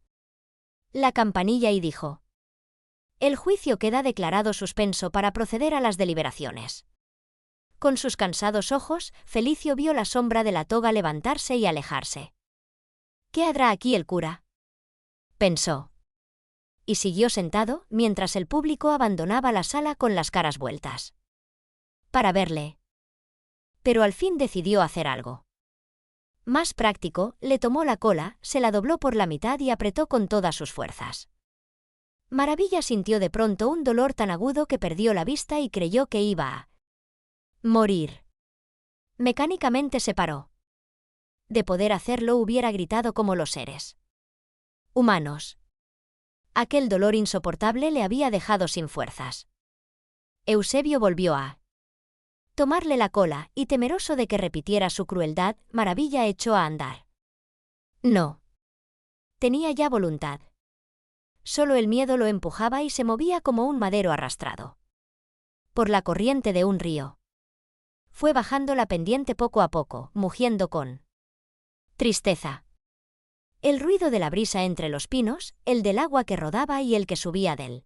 la campanilla y dijo: El juicio queda declarado suspenso para proceder a las deliberaciones. Con sus cansados ojos, Felicio vio la sombra de la toga levantarse y alejarse. ¿Qué hará aquí el cura?, pensó. Y siguió sentado, mientras el público abandonaba la sala con las caras vueltas para verle. Pero al fin decidió hacer algo más práctico: le tomó la cola, se la dobló por la mitad y apretó con todas sus fuerzas. Maravilla sintió de pronto un dolor tan agudo que perdió la vista y creyó que iba a morir. Mecánicamente se paró. De poder hacerlo hubiera gritado como los seres humanos. Aquel dolor insoportable le había dejado sin fuerzas. Eusebio volvió a tomarle la cola, y temeroso de que repitiera su crueldad, Maravilla echó a andar. No tenía ya voluntad. Solo el miedo lo empujaba y se movía como un madero arrastrado por la corriente de un río. Fue bajando la pendiente poco a poco, mugiendo con tristeza. El ruido de la brisa entre los pinos, el del agua que rodaba y el que subía del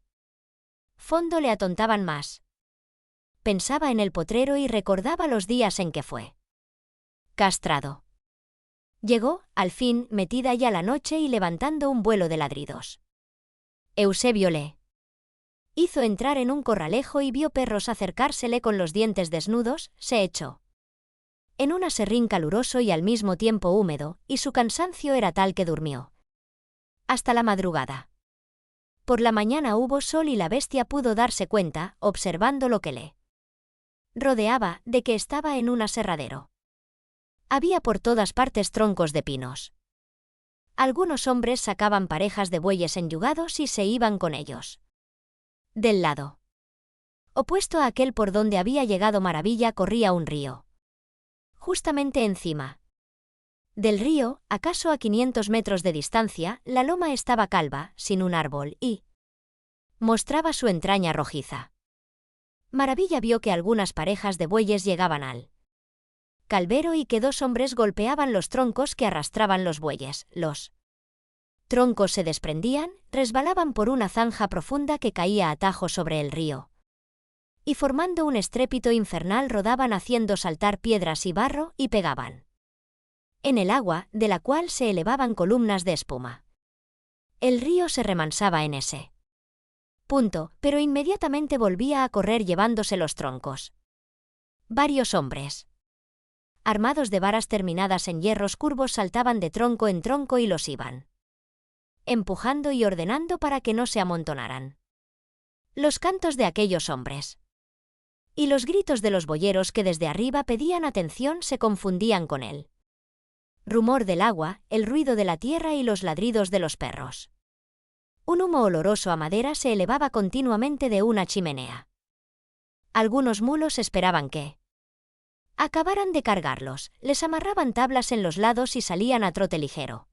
fondo le atontaban más. Pensaba en el potrero y recordaba los días en que fue castrado. Llegó, al fin, metida ya la noche y levantando un vuelo de ladridos. Eusebio le hizo entrar en un corralejo y vio perros acercársele con los dientes desnudos, se echó en un aserrín caluroso y al mismo tiempo húmedo, y su cansancio era tal que durmió hasta la madrugada. Por la mañana hubo sol y la bestia pudo darse cuenta, observando lo que le rodeaba, de que estaba en un aserradero. Había por todas partes troncos de pinos. Algunos hombres sacaban parejas de bueyes enyugados y se iban con ellos. Del lado opuesto a aquel por donde había llegado Maravilla corría un río. Justamente encima del río, acaso a 500 metros de distancia, la loma estaba calva, sin un árbol, y mostraba su entraña rojiza. Maravilla vio que algunas parejas de bueyes llegaban al calvero y que 2 hombres golpeaban los troncos que arrastraban los bueyes. Los troncos se desprendían, resbalaban por una zanja profunda que caía a tajo sobre el río, y formando un estrépito infernal rodaban haciendo saltar piedras y barro, y pegaban en el agua, de la cual se elevaban columnas de espuma. El río se remansaba en ese punto, pero inmediatamente volvía a correr llevándose los troncos. Varios hombres armados de varas terminadas en hierros curvos saltaban de tronco en tronco y los iban empujando y ordenando para que no se amontonaran. Los cantos de aquellos hombres y los gritos de los boyeros que desde arriba pedían atención se confundían con el rumor del agua, el ruido de la tierra y los ladridos de los perros. Un humo oloroso a madera se elevaba continuamente de una chimenea. Algunos mulos esperaban que acabaran de cargarlos, les amarraban tablas en los lados y salían a trote ligero,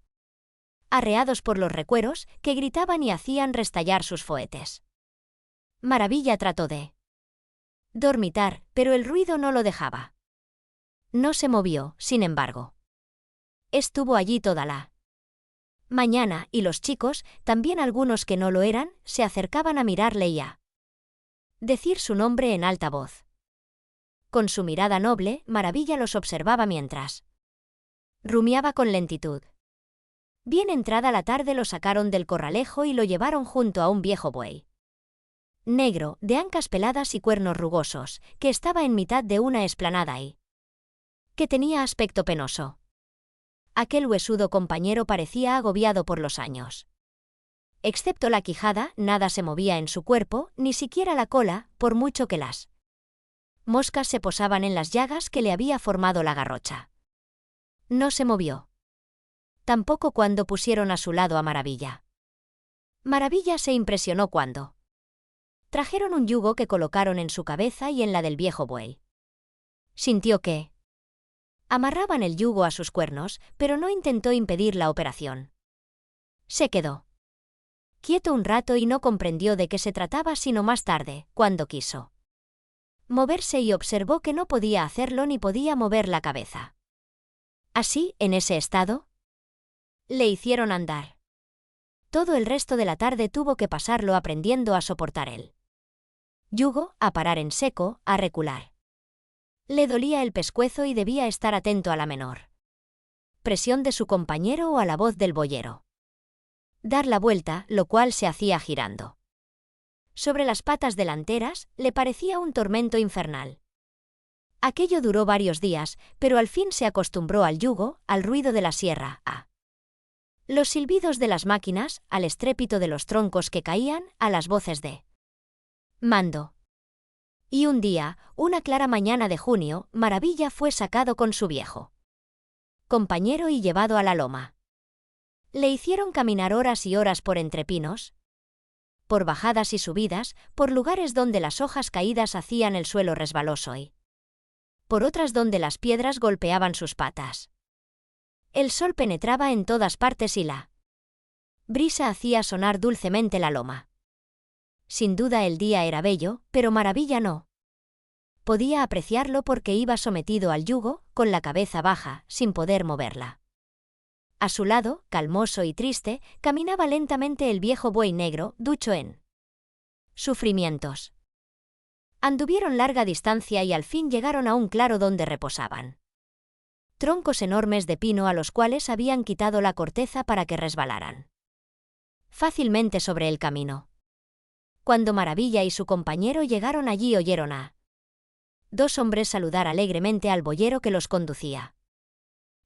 arreados por los recueros, que gritaban y hacían restallar sus foetes. Maravilla trató de dormitar, pero el ruido no lo dejaba. No se movió, sin embargo. Estuvo allí toda la mañana, y los chicos, también algunos que no lo eran, se acercaban a mirarle y a decir su nombre en alta voz. Con su mirada noble, Maravilla los observaba mientras rumiaba con lentitud. Bien entrada la tarde lo sacaron del corralejo y lo llevaron junto a un viejo buey negro, de ancas peladas y cuernos rugosos, que estaba en mitad de una explanada y que tenía aspecto penoso. Aquel huesudo compañero parecía agobiado por los años. Excepto la quijada, nada se movía en su cuerpo, ni siquiera la cola, por mucho que las moscas se posaban en las llagas que le había formado la garrocha. No se movió. Tampoco cuando pusieron a su lado a Maravilla. Maravilla se impresionó cuando trajeron un yugo que colocaron en su cabeza y en la del viejo buey. Sintió que amarraban el yugo a sus cuernos, pero no intentó impedir la operación. Se quedó quieto un rato y no comprendió de qué se trataba sino más tarde, cuando quiso moverse y observó que no podía hacerlo ni podía mover la cabeza. Así, en ese estado, le hicieron andar. Todo el resto de la tarde tuvo que pasarlo aprendiendo a soportar el yugo, a parar en seco, a recular. Le dolía el pescuezo y debía estar atento a la menor presión de su compañero o a la voz del boyero. Dar la vuelta, lo cual se hacía girando sobre las patas delanteras, le parecía un tormento infernal. Aquello duró varios días, pero al fin se acostumbró al yugo, al ruido de la sierra, a los silbidos de las máquinas, al estrépito de los troncos que caían, a las voces de mando. Y un día, una clara mañana de junio, Maravilla fue sacado con su viejo compañero y llevado a la loma. Le hicieron caminar horas y horas por entre pinos, por bajadas y subidas, por lugares donde las hojas caídas hacían el suelo resbaloso y por otras donde las piedras golpeaban sus patas. El sol penetraba en todas partes y la brisa hacía sonar dulcemente la loma. Sin duda el día era bello, pero Maravilla no podía apreciarlo porque iba sometido al yugo, con la cabeza baja, sin poder moverla. A su lado, calmoso y triste, caminaba lentamente el viejo buey negro, ducho en sufrimientos. Anduvieron larga distancia y al fin llegaron a un claro donde reposaban troncos enormes de pino a los cuales habían quitado la corteza para que resbalaran fácilmente sobre el camino. Cuando Maravilla y su compañero llegaron allí, oyeron a dos hombres saludar alegremente al boyero que los conducía.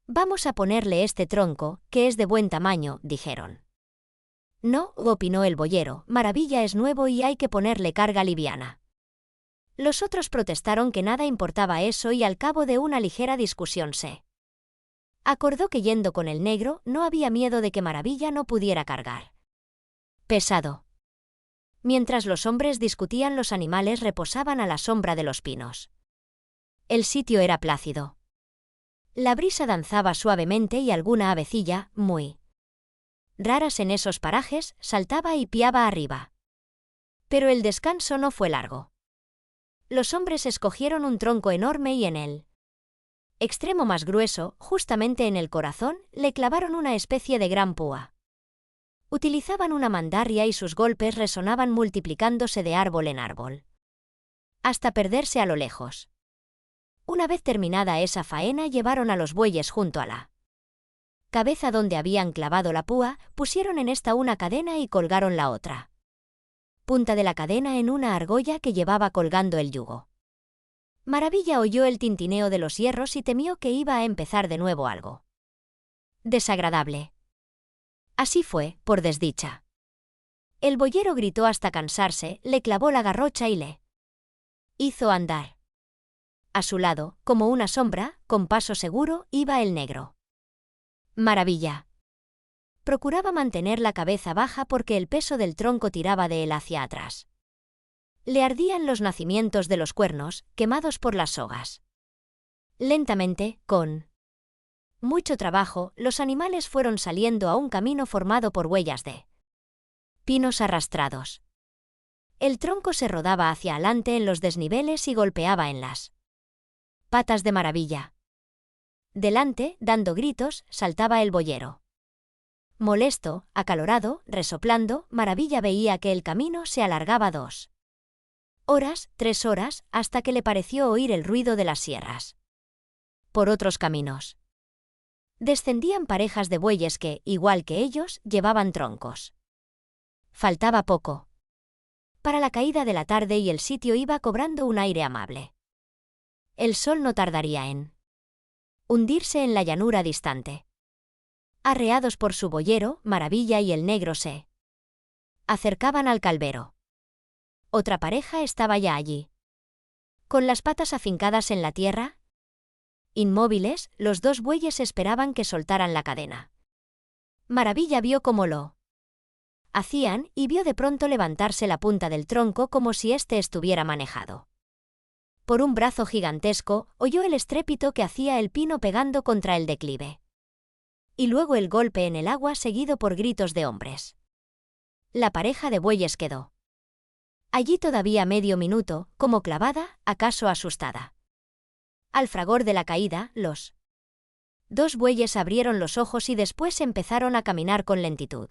«Vamos a ponerle este tronco, que es de buen tamaño», dijeron. «No», opinó el boyero, «Maravilla es nuevo y hay que ponerle carga liviana». Los otros protestaron que nada importaba eso y al cabo de una ligera discusión se acordó que yendo con el negro no había miedo de que Maravilla no pudiera cargar pesado. Mientras los hombres discutían, los animales reposaban a la sombra de los pinos. El sitio era plácido. La brisa danzaba suavemente y alguna avecilla, muy raras en esos parajes, saltaba y piaba arriba. Pero el descanso no fue largo. Los hombres escogieron un tronco enorme y en el extremo más grueso, justamente en el corazón, le clavaron una especie de gran púa. Utilizaban una mandarria y sus golpes resonaban multiplicándose de árbol en árbol, hasta perderse a lo lejos. Una vez terminada esa faena, llevaron a los bueyes junto a la cabeza donde habían clavado la púa, pusieron en esta una cadena y colgaron la otra punta de la cadena en una argolla que llevaba colgando el yugo. Maravilla oyó el tintineo de los hierros y temió que iba a empezar de nuevo algo desagradable. Así fue, por desdicha. El boyero gritó hasta cansarse, le clavó la garrocha y le hizo andar. A su lado, como una sombra, con paso seguro, iba el negro. Maravilla procuraba mantener la cabeza baja porque el peso del tronco tiraba de él hacia atrás. Le ardían los nacimientos de los cuernos, quemados por las sogas. Lentamente, con mucho trabajo, los animales fueron saliendo a un camino formado por huellas de pinos arrastrados. El tronco se rodaba hacia adelante en los desniveles y golpeaba en las patas de Maravilla. Delante, dando gritos, saltaba el boyero. Molesto, acalorado, resoplando, Maravilla veía que el camino se alargaba 2 horas, 3 horas, hasta que le pareció oír el ruido de las sierras. Por otros caminos descendían parejas de bueyes que, igual que ellos, llevaban troncos. Faltaba poco para la caída de la tarde y el sitio iba cobrando un aire amable. El sol no tardaría en hundirse en la llanura distante. Arreados por su boyero, Maravilla y el negro se acercaban al calvero. Otra pareja estaba ya allí. Con las patas afincadas en la tierra, inmóviles, los dos bueyes esperaban que soltaran la cadena. Maravilla vio cómo lo hacían y vio de pronto levantarse la punta del tronco como si éste estuviera manejado por un brazo gigantesco, oyó el estrépito que hacía el pino pegando contra el declive. Y luego el golpe en el agua seguido por gritos de hombres. La pareja de bueyes quedó allí todavía medio minuto, como clavada, acaso asustada. Al fragor de la caída, los dos bueyes abrieron los ojos y después empezaron a caminar con lentitud.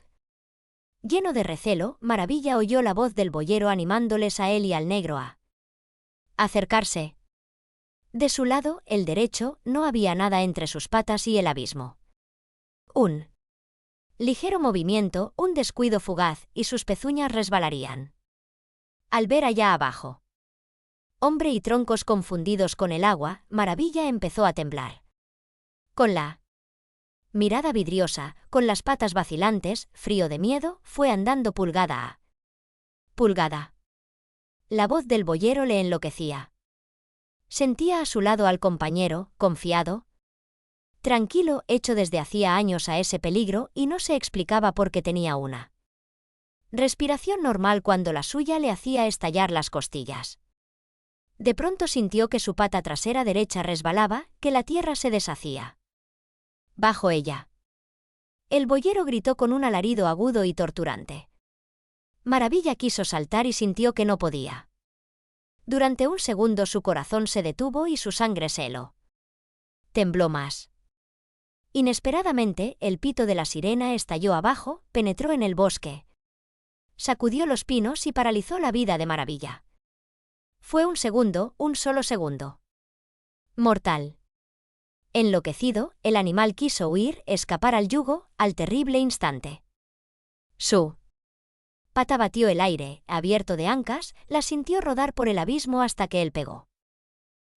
Lleno de recelo, Maravilla oyó la voz del boyero animándoles a él y al negro a acercarse. De su lado, el derecho, no había nada entre sus patas y el abismo. Un ligero movimiento, un descuido fugaz, y sus pezuñas resbalarían. Al ver allá abajo hombre y troncos confundidos con el agua, Maravilla empezó a temblar. Con la mirada vidriosa, con las patas vacilantes, frío de miedo, fue andando pulgada a pulgada. La voz del boyero le enloquecía. Sentía a su lado al compañero, confiado, tranquilo, hecho desde hacía años a ese peligro y no se explicaba por qué tenía una respiración normal cuando la suya le hacía estallar las costillas. De pronto sintió que su pata trasera derecha resbalaba, que la tierra se deshacía bajo ella. El boyero gritó con un alarido agudo y torturante. Maravilla quiso saltar y sintió que no podía. Durante un segundo su corazón se detuvo y su sangre se heló. Tembló más. Inesperadamente, el pito de la sirena estalló abajo, penetró en el bosque, sacudió los pinos y paralizó la vida de Maravilla. Fue un segundo, un solo segundo. Mortal. Enloquecido, el animal quiso huir, escapar al yugo, al terrible instante. Su pata batió el aire, abierto de ancas, la sintió rodar por el abismo hasta que él pegó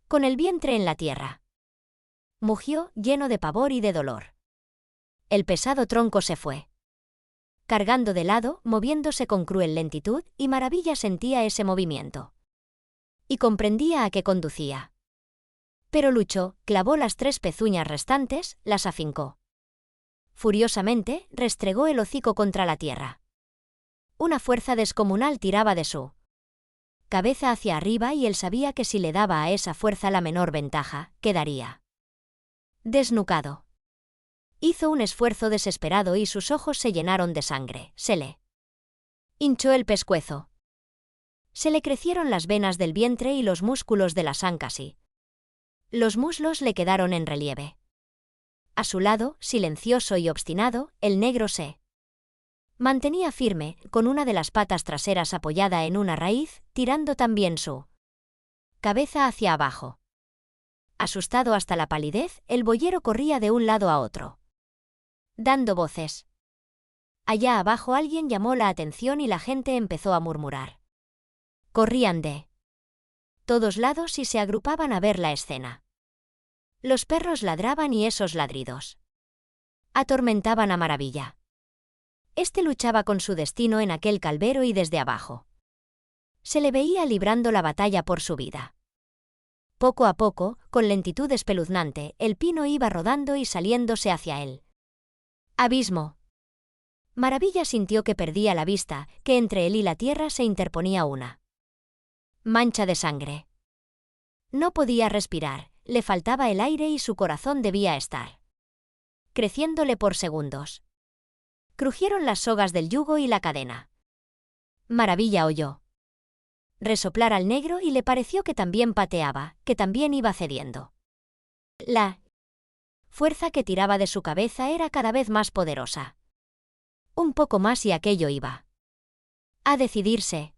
con el vientre en la tierra. Mugió, lleno de pavor y de dolor. El pesado tronco se fue cargando de lado, moviéndose con cruel lentitud, y Maravilla sentía ese movimiento. Y comprendía a qué conducía. Pero luchó, clavó las 3 pezuñas restantes, las afincó. Furiosamente, restregó el hocico contra la tierra. Una fuerza descomunal tiraba de su cabeza hacia arriba y él sabía que si le daba a esa fuerza la menor ventaja, quedaría desnucado. Hizo un esfuerzo desesperado y sus ojos se llenaron de sangre. Se le hinchó el pescuezo. Se le crecieron las venas del vientre y los músculos de las ancas y los muslos le quedaron en relieve. A su lado, silencioso y obstinado, el negro se mantenía firme, con una de las patas traseras apoyada en una raíz, tirando también su cabeza hacia abajo. Asustado hasta la palidez, el boyero corría de un lado a otro, dando voces. Allá abajo alguien llamó la atención y la gente empezó a murmurar. Corrían de todos lados y se agrupaban a ver la escena. Los perros ladraban y esos ladridos atormentaban a Maravilla. Este luchaba con su destino en aquel calvero y desde abajo se le veía librando la batalla por su vida. Poco a poco, con lentitud espeluznante, el pino iba rodando y saliéndose hacia él. Abismo. Maravilla sintió que perdía la vista, que entre él y la tierra se interponía una mancha de sangre. No podía respirar, le faltaba el aire y su corazón debía estar creciéndole por segundos. Crujieron las sogas del yugo y la cadena. Maravilla oyó resoplar al negro y le pareció que también pateaba, que también iba cediendo. La fuerza que tiraba de su cabeza era cada vez más poderosa. Un poco más y aquello iba a decidirse.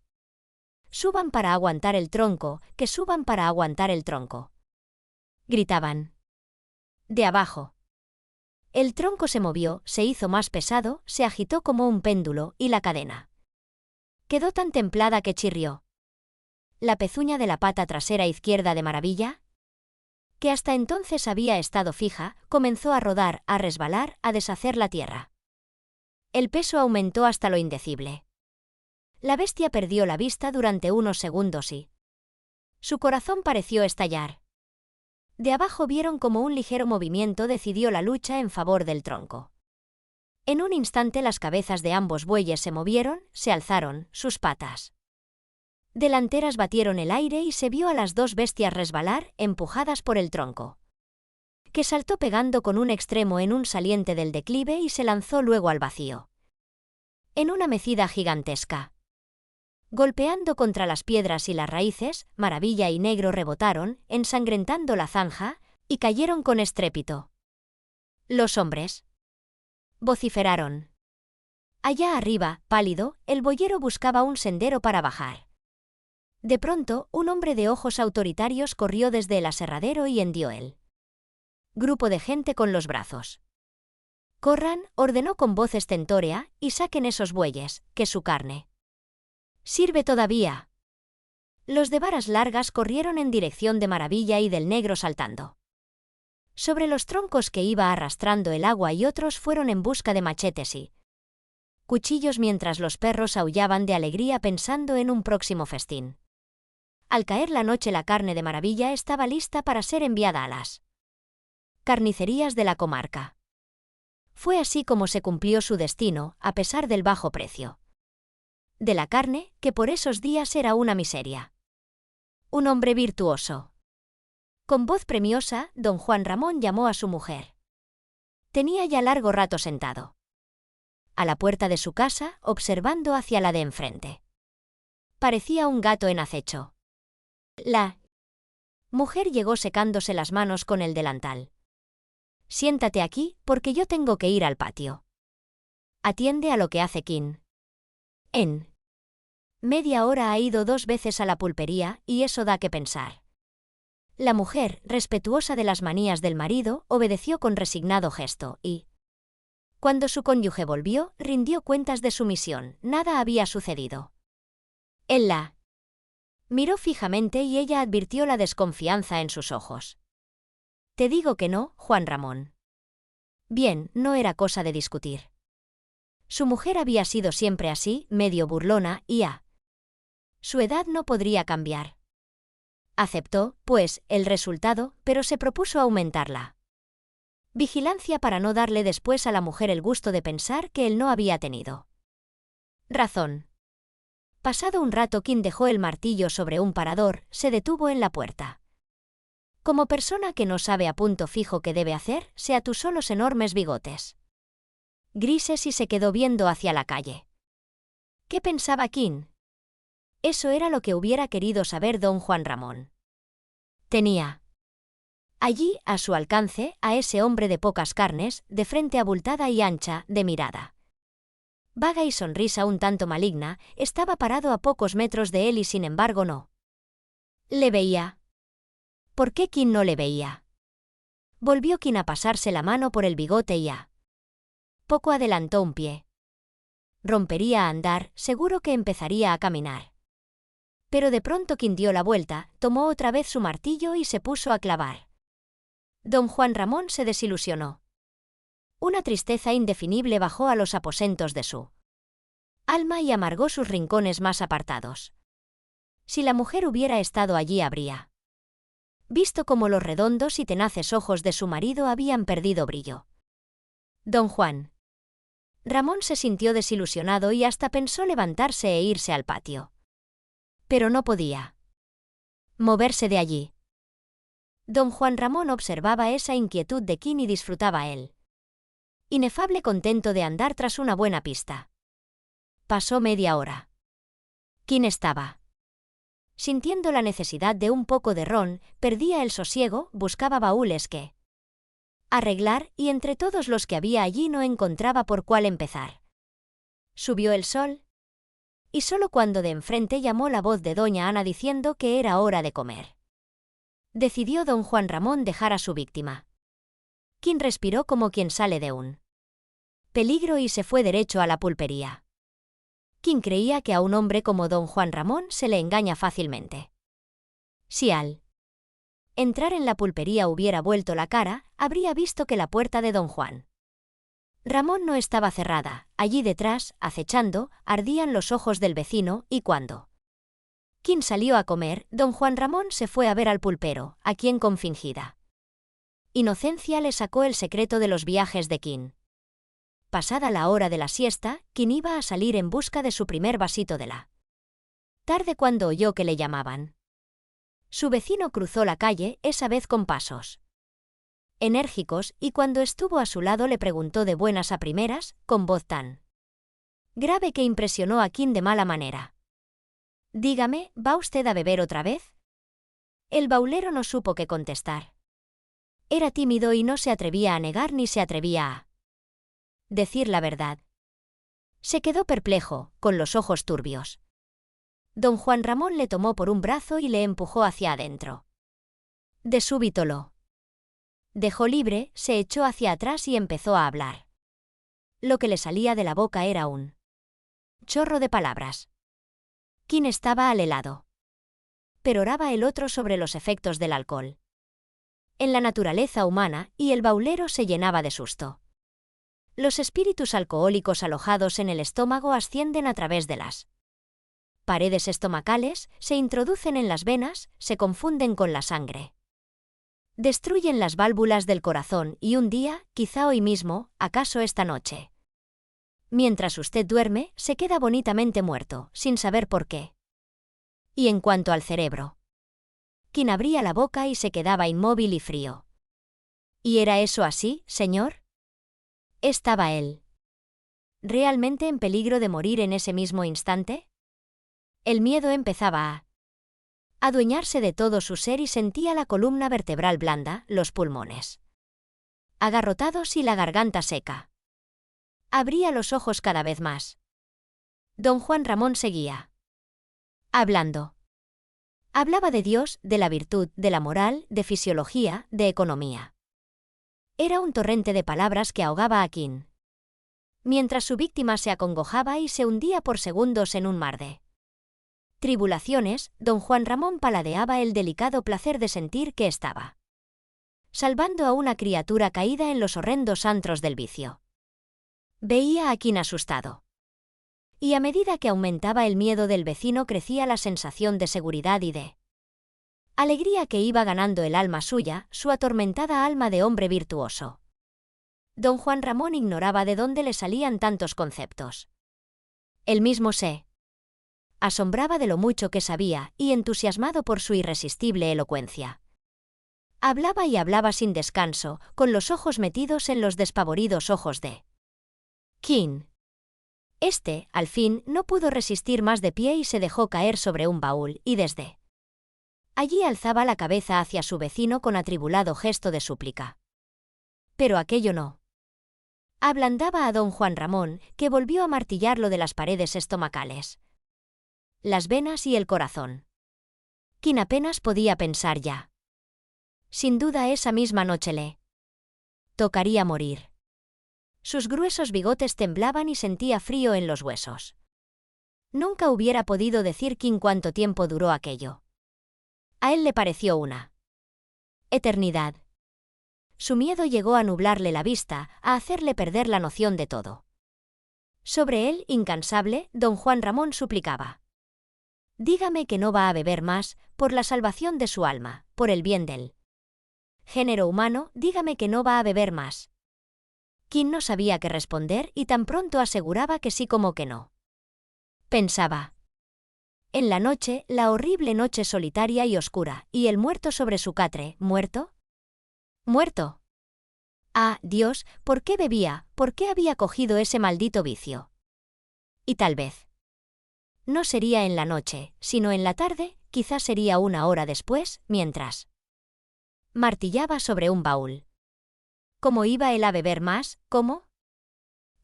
Suban para aguantar el tronco, que suban para aguantar el tronco. Gritaban. De abajo. El tronco se movió, se hizo más pesado, se agitó como un péndulo, y la cadena quedó tan templada que chirrió. La pezuña de la pata trasera izquierda de Maravilla, que hasta entonces había estado fija, comenzó a rodar, a resbalar, a deshacer la tierra. El peso aumentó hasta lo indecible. La bestia perdió la vista durante unos segundos y su corazón pareció estallar. De abajo vieron como un ligero movimiento decidió la lucha en favor del tronco. En un instante las cabezas de ambos bueyes se movieron, se alzaron, sus patas delanteras batieron el aire y se vio a las 2 bestias resbalar, empujadas por el tronco, que saltó pegando con un extremo en un saliente del declive y se lanzó luego al vacío. En una mecida gigantesca. Golpeando contra las piedras y las raíces, Maravilla y Negro rebotaron, ensangrentando la zanja, y cayeron con estrépito. Los hombres vociferaron. Allá arriba, pálido, el boyero buscaba un sendero para bajar. De pronto, un hombre de ojos autoritarios corrió desde el aserradero y hendió el grupo de gente con los brazos. Corran, ordenó con voz estentórea, y saquen esos bueyes, que su carne sirve todavía. Los de varas largas corrieron en dirección de Maravilla y del negro saltando sobre los troncos que iba arrastrando el agua y otros fueron en busca de machetes y cuchillos mientras los perros aullaban de alegría pensando en un próximo festín. Al caer la noche la carne de Maravilla estaba lista para ser enviada a las carnicerías de la comarca. Fue así como se cumplió su destino, a pesar del bajo precio de la carne, que por esos días era una miseria. Un hombre virtuoso. Con voz premiosa, don Juan Ramón llamó a su mujer. Tenía ya largo rato sentado a la puerta de su casa, observando hacia la de enfrente. Parecía un gato en acecho. La mujer llegó secándose las manos con el delantal. Siéntate aquí, porque yo tengo que ir al patio. Atiende a lo que hace Quin. En media hora ha ido 2 veces a la pulpería, y eso da que pensar. La mujer, respetuosa de las manías del marido, obedeció con resignado gesto y, cuando su cónyuge volvió, rindió cuentas de su misión. Nada había sucedido. Él la miró fijamente y ella advirtió la desconfianza en sus ojos. «Te digo que no, Juan Ramón». Bien, no era cosa de discutir. Su mujer había sido siempre así, medio burlona, y a su edad no podría cambiar. Aceptó, pues, el resultado, pero se propuso aumentarla vigilancia para no darle después a la mujer el gusto de pensar que él no había tenido razón. Pasado un rato, Kim dejó el martillo sobre un parador, se detuvo en la puerta. Como persona que no sabe a punto fijo qué debe hacer, se atusó los enormes bigotes grises y se quedó viendo hacia la calle. ¿Qué pensaba Kim? Eso era lo que hubiera querido saber don Juan Ramón. Tenía allí, a su alcance, a ese hombre de pocas carnes, de frente abultada y ancha, de mirada vaga y sonrisa un tanto maligna, estaba parado a pocos metros de él y sin embargo no le veía. ¿Por qué Kim no le veía? Volvió Kim a pasarse la mano por el bigote y a poco adelantó un pie. Rompería a andar, seguro que empezaría a caminar. Pero de pronto Kim dio la vuelta, tomó otra vez su martillo y se puso a clavar. Don Juan Ramón se desilusionó. Una tristeza indefinible bajó a los aposentos de su alma y amargó sus rincones más apartados. Si la mujer hubiera estado allí, habría visto cómo los redondos y tenaces ojos de su marido habían perdido brillo. Don Juan Ramón se sintió desilusionado y hasta pensó levantarse e irse al patio. Pero no podía moverse de allí. Don Juan Ramón observaba esa inquietud de Kim y disfrutaba él inefable contento de andar tras una buena pista. Pasó media hora. Kim estaba sintiendo la necesidad de un poco de ron, perdía el sosiego, buscaba baúles que arreglar y entre todos los que había allí no encontraba por cuál empezar. Subió el sol y solo cuando de enfrente llamó la voz de doña Ana diciendo que era hora de comer, decidió don Juan Ramón dejar a su víctima. Kim respiró como quien sale de un peligro y se fue derecho a la pulpería. Kim creía que a un hombre como don Juan Ramón se le engaña fácilmente. Si al entrar en la pulpería hubiera vuelto la cara, habría visto que la puerta de don Juan Ramón no estaba cerrada. Allí detrás, acechando, ardían los ojos del vecino y cuando Kim salió a comer, don Juan Ramón se fue a ver al pulpero, a quien con fingida inocencia le sacó el secreto de los viajes de Kim. Pasada la hora de la siesta, Kim iba a salir en busca de su primer vasito de la tarde cuando oyó que le llamaban. Su vecino cruzó la calle, esa vez con pasos enérgicos, y cuando estuvo a su lado le preguntó de buenas a primeras, con voz tan grave que impresionó a Kim de mala manera. «Dígame, ¿va usted a beber otra vez?» El baulero no supo qué contestar. Era tímido y no se atrevía a negar ni se atrevía a decir la verdad. Se quedó perplejo, con los ojos turbios. Don Juan Ramón le tomó por un brazo y le empujó hacia adentro. De súbito lo dejó libre, se echó hacia atrás y empezó a hablar. Lo que le salía de la boca era un chorro de palabras. Kim estaba al helado. Peroraba el otro sobre los efectos del alcohol en la naturaleza humana, y el baulero se llenaba de susto. Los espíritus alcohólicos alojados en el estómago ascienden a través de las paredes estomacales, se introducen en las venas, se confunden con la sangre. Destruyen las válvulas del corazón y un día, quizá hoy mismo, acaso esta noche, mientras usted duerme, se queda bonitamente muerto, sin saber por qué. Y en cuanto al cerebro, Kim abría la boca y se quedaba inmóvil y frío. ¿Y era eso así, señor? ¿Estaba él realmente en peligro de morir en ese mismo instante? El miedo empezaba a adueñarse de todo su ser y sentía la columna vertebral blanda, los pulmones agarrotados y la garganta seca. Abría los ojos cada vez más. Don Juan Ramón seguía hablando. Hablaba de Dios, de la virtud, de la moral, de fisiología, de economía. Era un torrente de palabras que ahogaba a King. Mientras su víctima se acongojaba y se hundía por segundos en un mar de tribulaciones, don Juan Ramón paladeaba el delicado placer de sentir que estaba salvando a una criatura caída en los horrendos antros del vicio. Veía a King asustado. Y a medida que aumentaba el miedo del vecino crecía la sensación de seguridad y de alegría que iba ganando el alma suya, su atormentada alma de hombre virtuoso. Don Juan Ramón ignoraba de dónde le salían tantos conceptos. Él mismo se asombraba de lo mucho que sabía y entusiasmado por su irresistible elocuencia. Hablaba y hablaba sin descanso, con los ojos metidos en los despavoridos ojos de King. Al fin, no pudo resistir más de pie y se dejó caer sobre un baúl, y desde allí alzaba la cabeza hacia su vecino con atribulado gesto de súplica. Pero aquello no ablandaba a don Juan Ramón, que volvió a martillarlo de las paredes estomacales, las venas y el corazón. King apenas podía pensar ya. Sin duda esa misma noche le tocaría morir. Sus gruesos bigotes temblaban y sentía frío en los huesos. Nunca hubiera podido decir King cuánto tiempo duró aquello. A él le pareció una eternidad. Su miedo llegó a nublarle la vista, a hacerle perder la noción de todo. Sobre él, incansable, don Juan Ramón suplicaba. Dígame que no va a beber más, por la salvación de su alma, por el bien del género humano, dígame que no va a beber más. King no sabía qué responder y tan pronto aseguraba que sí como que no. Pensaba en la noche, la horrible noche solitaria y oscura, y el muerto sobre su catre, ¿muerto? ¿Muerto? Ah, Dios, ¿por qué bebía? ¿Por qué había cogido ese maldito vicio? Y tal vez no sería en la noche, sino en la tarde, quizás sería una hora después, mientras martillaba sobre un baúl. ¿Cómo iba él a beber más? ¿Cómo?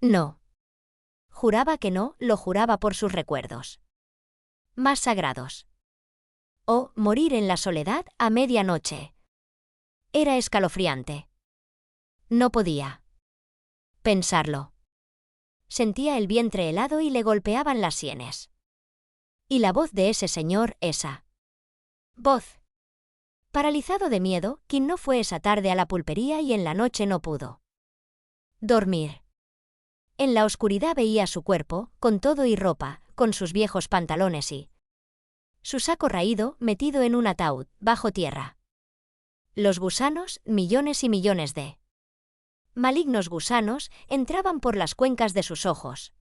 No. Juraba que no, lo juraba por sus recuerdos más sagrados. O morir en la soledad a medianoche. Era escalofriante. No podía pensarlo. Sentía el vientre helado y le golpeaban las sienes. Y la voz de ese señor, esa voz. Paralizado de miedo, King no fue esa tarde a la pulpería y en la noche no pudo dormir. En la oscuridad veía su cuerpo, con todo y ropa, con sus viejos pantalones y su saco raído, metido en un ataúd, bajo tierra. Los gusanos, millones y millones de malignos gusanos, entraban por las cuencas de sus ojos.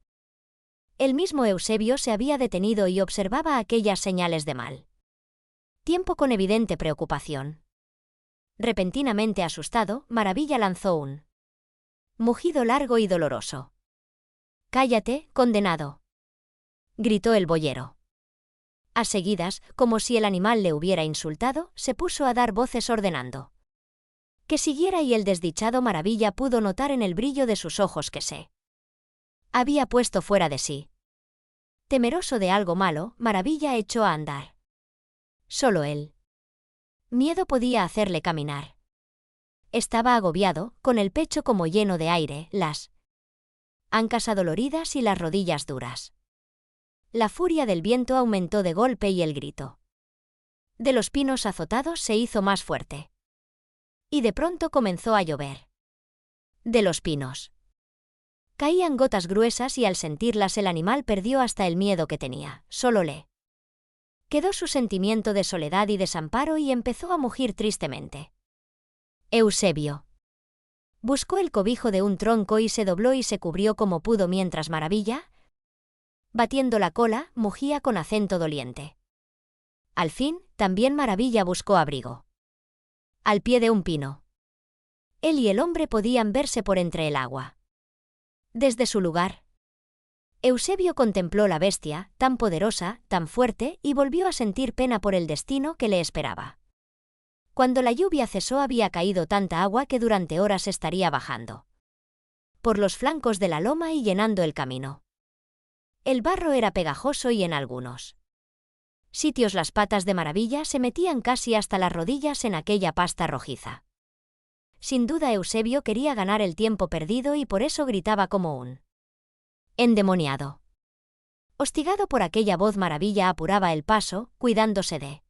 El mismo Eusebio se había detenido y observaba aquellas señales de mal tiempo con evidente preocupación. Repentinamente asustado, Maravilla lanzó un mugido largo y doloroso. «Cállate, condenado», gritó el boyero. A seguidas, como si el animal le hubiera insultado, se puso a dar voces ordenando que siguiera y el desdichado Maravilla pudo notar en el brillo de sus ojos que se había puesto fuera de sí. Temeroso de algo malo, Maravilla echó a andar. Solo él. Miedo podía hacerle caminar. Estaba agobiado, con el pecho como lleno de aire, las ancas adoloridas y las rodillas duras. La furia del viento aumentó de golpe y el grito de los pinos azotados se hizo más fuerte. Y de pronto comenzó a llover. De los pinos caían gotas gruesas y al sentirlas el animal perdió hasta el miedo que tenía, solo le quedó su sentimiento de soledad y desamparo y empezó a mugir tristemente. Eusebio buscó el cobijo de un tronco y se dobló y se cubrió como pudo mientras Maravilla, batiendo la cola, mugía con acento doliente. Al fin, también Maravilla buscó abrigo. Al pie de un pino. Él y el hombre podían verse por entre el agua. Desde su lugar, Eusebio contempló la bestia, tan poderosa, tan fuerte, y volvió a sentir pena por el destino que le esperaba. Cuando la lluvia cesó había caído tanta agua que durante horas estaría bajando por los flancos de la loma y llenando el camino. El barro era pegajoso y en algunos sitios las patas de Maravilla se metían casi hasta las rodillas en aquella pasta rojiza. Sin duda Eusebio quería ganar el tiempo perdido y por eso gritaba como un endemoniado. Hostigado por aquella voz, Maravilla apuraba el paso, cuidándose de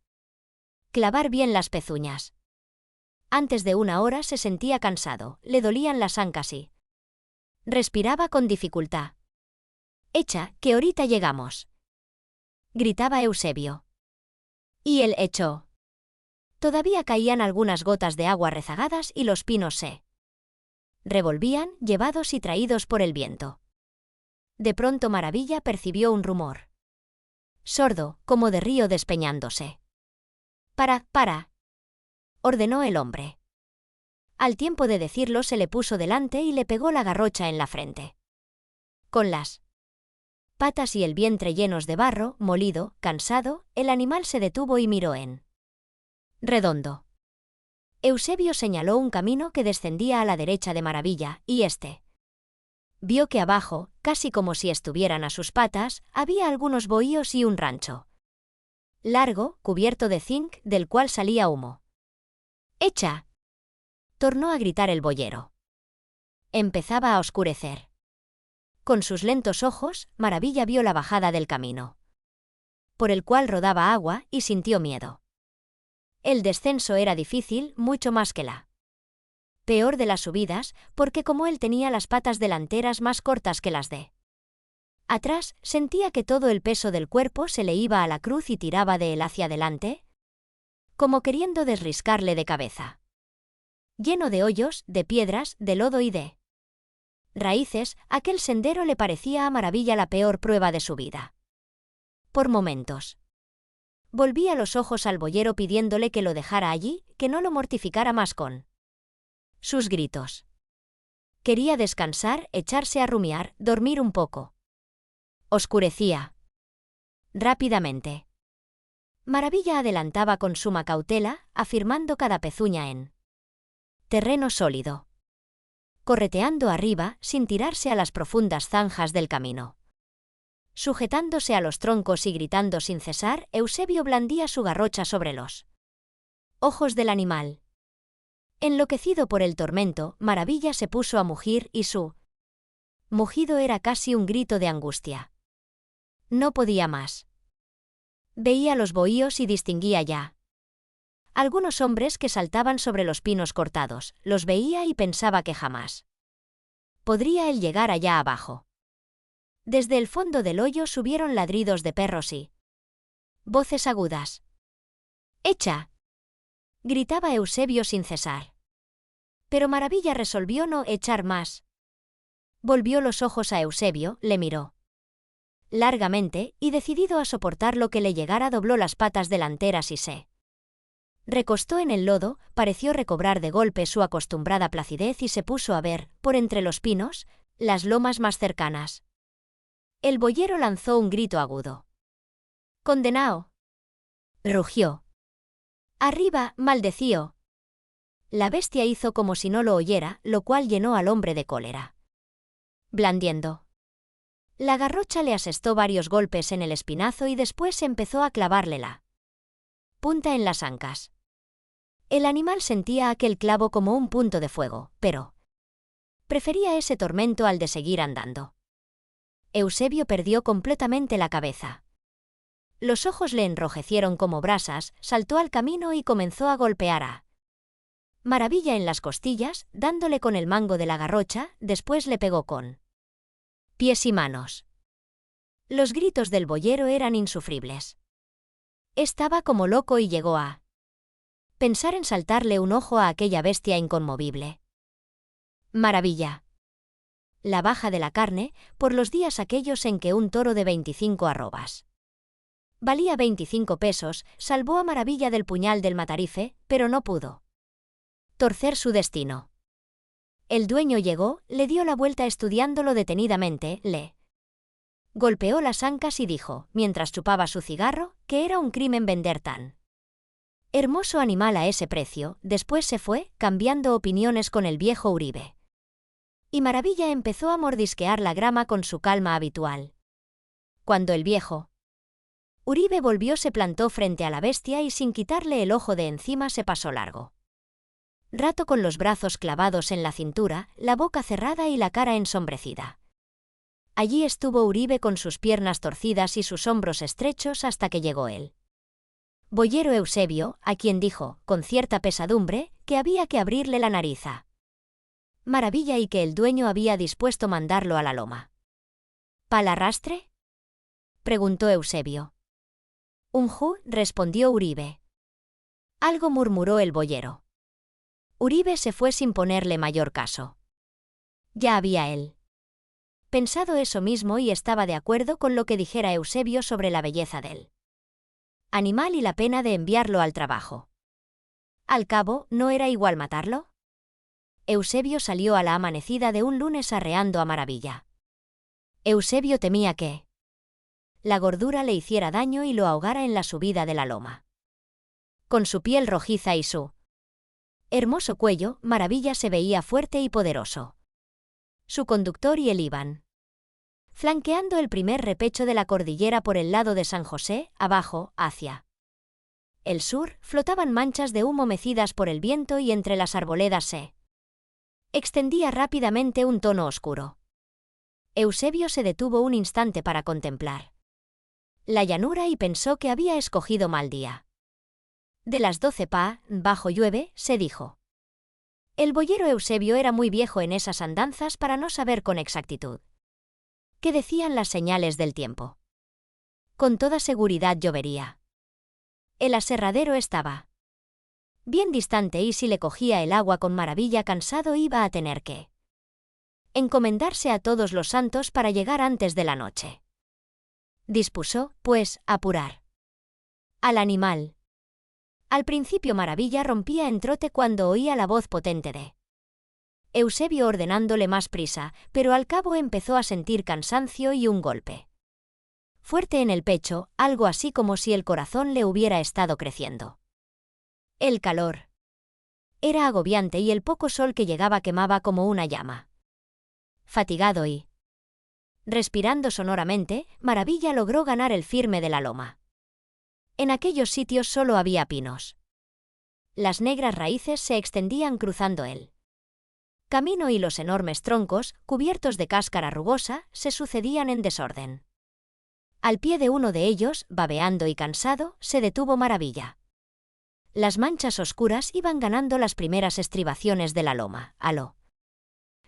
clavar bien las pezuñas. Antes de una hora se sentía cansado, le dolían las ancas y respiraba con dificultad. «Echa, que ahorita llegamos», gritaba Eusebio. Y él echó. Todavía caían algunas gotas de agua rezagadas y los pinos se revolvían, llevados y traídos por el viento. De pronto Maravilla percibió un rumor sordo, como de río despeñándose. «Para», ordenó el hombre. Al tiempo de decirlo se le puso delante y le pegó la garrocha en la frente. Con las patas y el vientre llenos de barro, molido, cansado, el animal se detuvo y miró en redondo. Eusebio señaló un camino que descendía a la derecha de Maravilla, y éste vio que abajo, casi como si estuvieran a sus patas, había algunos bohíos y un rancho largo, cubierto de zinc, del cual salía humo. «¡Echa!», tornó a gritar el boyero. Empezaba a oscurecer. Con sus lentos ojos, Maravilla vio la bajada del camino, por el cual rodaba agua, y sintió miedo. El descenso era difícil, mucho más que la peor de las subidas, porque como él tenía las patas delanteras más cortas que las de atrás, sentía que todo el peso del cuerpo se le iba a la cruz y tiraba de él hacia adelante, como queriendo desriscarle de cabeza. Lleno de hoyos, de piedras, de lodo y de raíces, aquel sendero le parecía a Maravilla la peor prueba de su vida. Por momentos volvía los ojos al boyero pidiéndole que lo dejara allí, que no lo mortificara más con sus gritos. Quería descansar, echarse a rumiar, dormir un poco. Oscurecía rápidamente. Maravilla adelantaba con suma cautela, afirmando cada pezuña en terreno sólido, correteando arriba sin tirarse a las profundas zanjas del camino. Sujetándose a los troncos y gritando sin cesar, Eusebio blandía su garrocha sobre los ojos del animal. Enloquecido por el tormento, Maravilla se puso a mugir y su mugido era casi un grito de angustia. No podía más. Veía los bohíos y distinguía ya algunos hombres que saltaban sobre los pinos cortados, los veía y pensaba que jamás podría él llegar allá abajo. Desde el fondo del hoyo subieron ladridos de perros y voces agudas. «¡Echa!», gritaba Eusebio sin cesar. Pero Maravilla resolvió no echar más. Volvió los ojos a Eusebio, le miró largamente, y decidido a soportar lo que le llegara dobló las patas delanteras y se recostó en el lodo, pareció recobrar de golpe su acostumbrada placidez y se puso a ver, por entre los pinos, las lomas más cercanas. El boyero lanzó un grito agudo. «¡Condenao!», rugió. «¡Arriba, maldecío!». La bestia hizo como si no lo oyera, lo cual llenó al hombre de cólera. Blandiendo la garrocha le asestó varios golpes en el espinazo y después empezó a clavarle la punta en las ancas. El animal sentía aquel clavo como un punto de fuego, pero prefería ese tormento al de seguir andando. Eusebio perdió completamente la cabeza. Los ojos le enrojecieron como brasas, saltó al camino y comenzó a golpear a Maravilla en las costillas, dándole con el mango de la garrocha, después le pegó con pies y manos. Los gritos del boyero eran insufribles. Estaba como loco y llegó a pensar en saltarle un ojo a aquella bestia inconmovible. Maravilla. La baja de la carne, por los días aquellos en que un toro de 25 arrobas valía 25 pesos, salvó a Maravilla del puñal del matarife, pero no pudo torcer su destino. El dueño llegó, le dio la vuelta estudiándolo detenidamente, le golpeó las ancas y dijo, mientras chupaba su cigarro, que era un crimen vender tan hermoso animal a ese precio. Después se fue, cambiando opiniones con el viejo Uribe. Y Maravilla empezó a mordisquear la grama con su calma habitual. Cuando el viejo Uribe volvió, se plantó frente a la bestia y sin quitarle el ojo de encima se pasó largo rato con los brazos clavados en la cintura, la boca cerrada y la cara ensombrecida. Allí estuvo Uribe con sus piernas torcidas y sus hombros estrechos hasta que llegó el boyero Eusebio, a quien dijo, con cierta pesadumbre, que había que abrirle la nariz a Maravilla y que el dueño había dispuesto mandarlo a la loma. ¿Pa'l arrastre?, preguntó Eusebio. «Unjú», respondió Uribe. Algo murmuró el boyero. Uribe se fue sin ponerle mayor caso. Ya había él pensado eso mismo y estaba de acuerdo con lo que dijera Eusebio sobre la belleza del animal y la pena de enviarlo al trabajo. Al cabo, ¿no era igual matarlo? Eusebio salió a la amanecida de un lunes arreando a Maravilla. Eusebio temía que la gordura le hiciera daño y lo ahogara en la subida de la loma. Con su piel rojiza y su hermoso cuello, Maravilla se veía fuerte y poderoso. Su conductor y él iban flanqueando el primer repecho de la cordillera por el lado de San José, abajo, hacia el sur, flotaban manchas de humo mecidas por el viento y entre las arboledas se extendía rápidamente un tono oscuro. Eusebio se detuvo un instante para contemplar la llanura y pensó que había escogido mal día. De las 12 pa, bajo llueve, se dijo. El boyero Eusebio era muy viejo en esas andanzas para no saber con exactitud qué decían las señales del tiempo. Con toda seguridad llovería. El aserradero estaba bien distante y si le cogía el agua con Maravilla cansado iba a tener que encomendarse a todos los santos para llegar antes de la noche. Dispuso, pues, apurar al animal. Al principio Maravilla rompía en trote cuando oía la voz potente de Eusebio ordenándole más prisa, pero al cabo empezó a sentir cansancio y un golpe fuerte en el pecho, algo así como si el corazón le hubiera estado creciendo. El calor era agobiante y el poco sol que llegaba quemaba como una llama. Fatigado y respirando sonoramente, Maravilla logró ganar el firme de la loma. En aquellos sitios solo había pinos. Las negras raíces se extendían cruzando el camino y los enormes troncos, cubiertos de cáscara rugosa, se sucedían en desorden. Al pie de uno de ellos, babeando y cansado, se detuvo Maravilla. Las manchas oscuras iban ganando las primeras estribaciones de la loma. A lo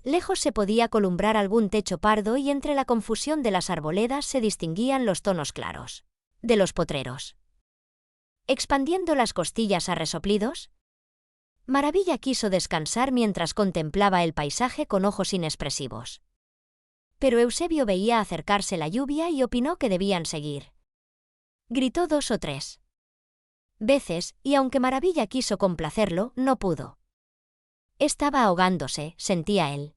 lejos se podía columbrar algún techo pardo y entre la confusión de las arboledas se distinguían los tonos claros de los potreros. Expandiendo las costillas a resoplidos, Maravilla quiso descansar mientras contemplaba el paisaje con ojos inexpresivos. Pero Eusebio veía acercarse la lluvia y opinó que debían seguir. Gritó 2 o 3 veces, y aunque Maravilla quiso complacerlo, no pudo. Estaba ahogándose, sentía él.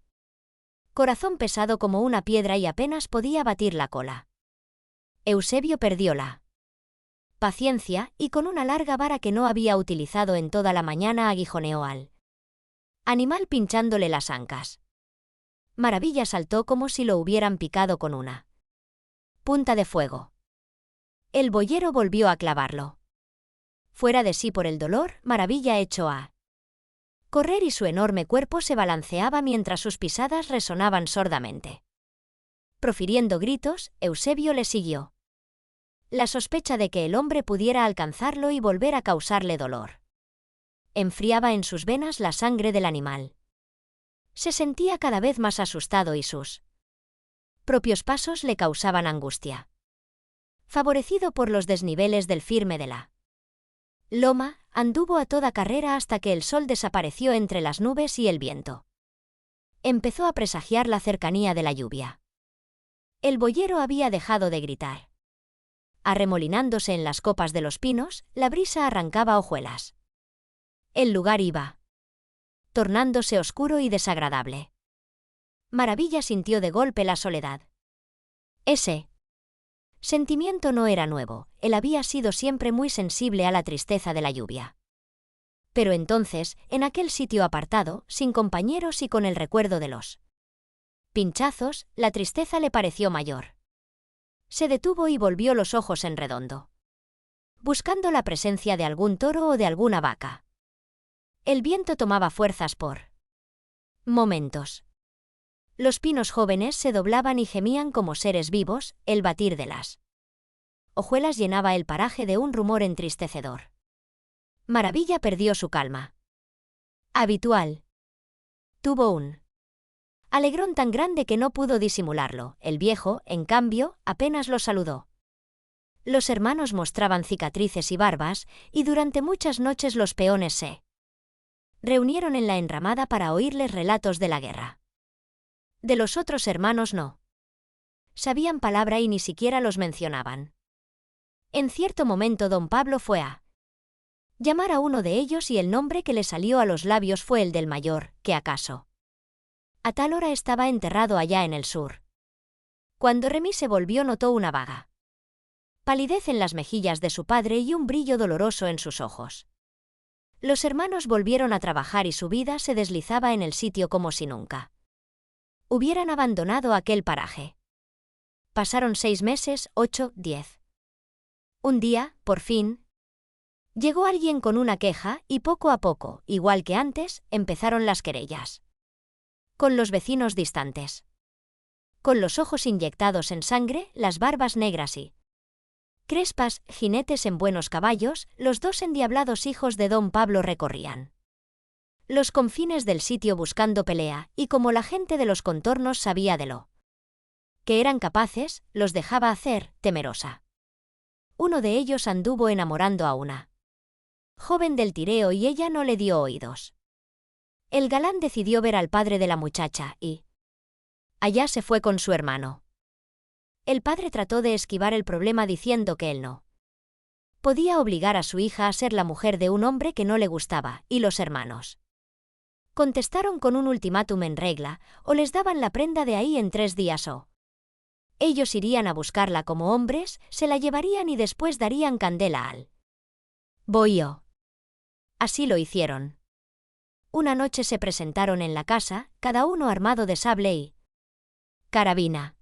Corazón pesado como una piedra y apenas podía batir la cola. Eusebio perdió la paciencia y con una larga vara que no había utilizado en toda la mañana aguijoneó al animal pinchándole las ancas. Maravilla saltó como si lo hubieran picado con una punta de fuego. El boyero volvió a clavarlo. Fuera de sí por el dolor, Maravilla echó a correr y su enorme cuerpo se balanceaba mientras sus pisadas resonaban sordamente. Profiriendo gritos, Eusebio le siguió. La sospecha de que el hombre pudiera alcanzarlo y volver a causarle dolor enfriaba en sus venas la sangre del animal. Se sentía cada vez más asustado y sus propios pasos le causaban angustia. Favorecido por los desniveles del firme de la loma, anduvo a toda carrera hasta que el sol desapareció entre las nubes y el viento empezó a presagiar la cercanía de la lluvia. El boyero había dejado de gritar. Arremolinándose en las copas de los pinos, la brisa arrancaba hojuelas. El lugar iba tornándose oscuro y desagradable. Maravilla sintió de golpe la soledad. Ese sentimiento no era nuevo, él había sido siempre muy sensible a la tristeza de la lluvia. Pero entonces, en aquel sitio apartado, sin compañeros y con el recuerdo de los pinchazos, la tristeza le pareció mayor. Se detuvo y volvió los ojos en redondo. buscando la presencia de algún toro o de alguna vaca. El viento tomaba fuerzas por momentos. Los pinos jóvenes se doblaban y gemían como seres vivos, el batir de las hojuelas llenaba el paraje de un rumor entristecedor. Maravilla perdió su calma habitual. Tuvo un alegrón tan grande que no pudo disimularlo. El viejo, en cambio, apenas lo saludó. Los hermanos mostraban cicatrices y barbas, y durante muchas noches los peones se reunieron en la enramada para oírles relatos de la guerra. De los otros hermanos no sabían palabra y ni siquiera los mencionaban. En cierto momento don Pablo fue a llamar a uno de ellos y el nombre que le salió a los labios fue el del mayor, que acaso a tal hora estaba enterrado allá en el sur. Cuando Remy se volvió notó una vaga palidez en las mejillas de su padre y un brillo doloroso en sus ojos. Los hermanos volvieron a trabajar y su vida se deslizaba en el sitio como si nunca hubieran abandonado aquel paraje. Pasaron 6 meses, 8, 10. Un día, por fin, llegó alguien con una queja y poco a poco, igual que antes, empezaron las querellas. Con los vecinos distantes. Con los ojos inyectados en sangre, las barbas negras y crespas, jinetes en buenos caballos, los 2 endiablados hijos de don Pablo recorrían los confines del sitio buscando pelea, y como la gente de los contornos sabía de lo que eran capaces, los dejaba hacer, temerosa. Uno de ellos anduvo enamorando a una joven del Tireo y ella no le dio oídos. El galán decidió ver al padre de la muchacha y allá se fue con su hermano. El padre trató de esquivar el problema diciendo que él no podía obligar a su hija a ser la mujer de un hombre que no le gustaba, y los hermanos contestaron con un ultimátum en regla, o les daban la prenda de ahí en 3 días o ellos irían a buscarla como hombres, se la llevarían y después darían candela al bohío. Así lo hicieron. Una noche se presentaron en la casa, cada uno armado de sable y carabina.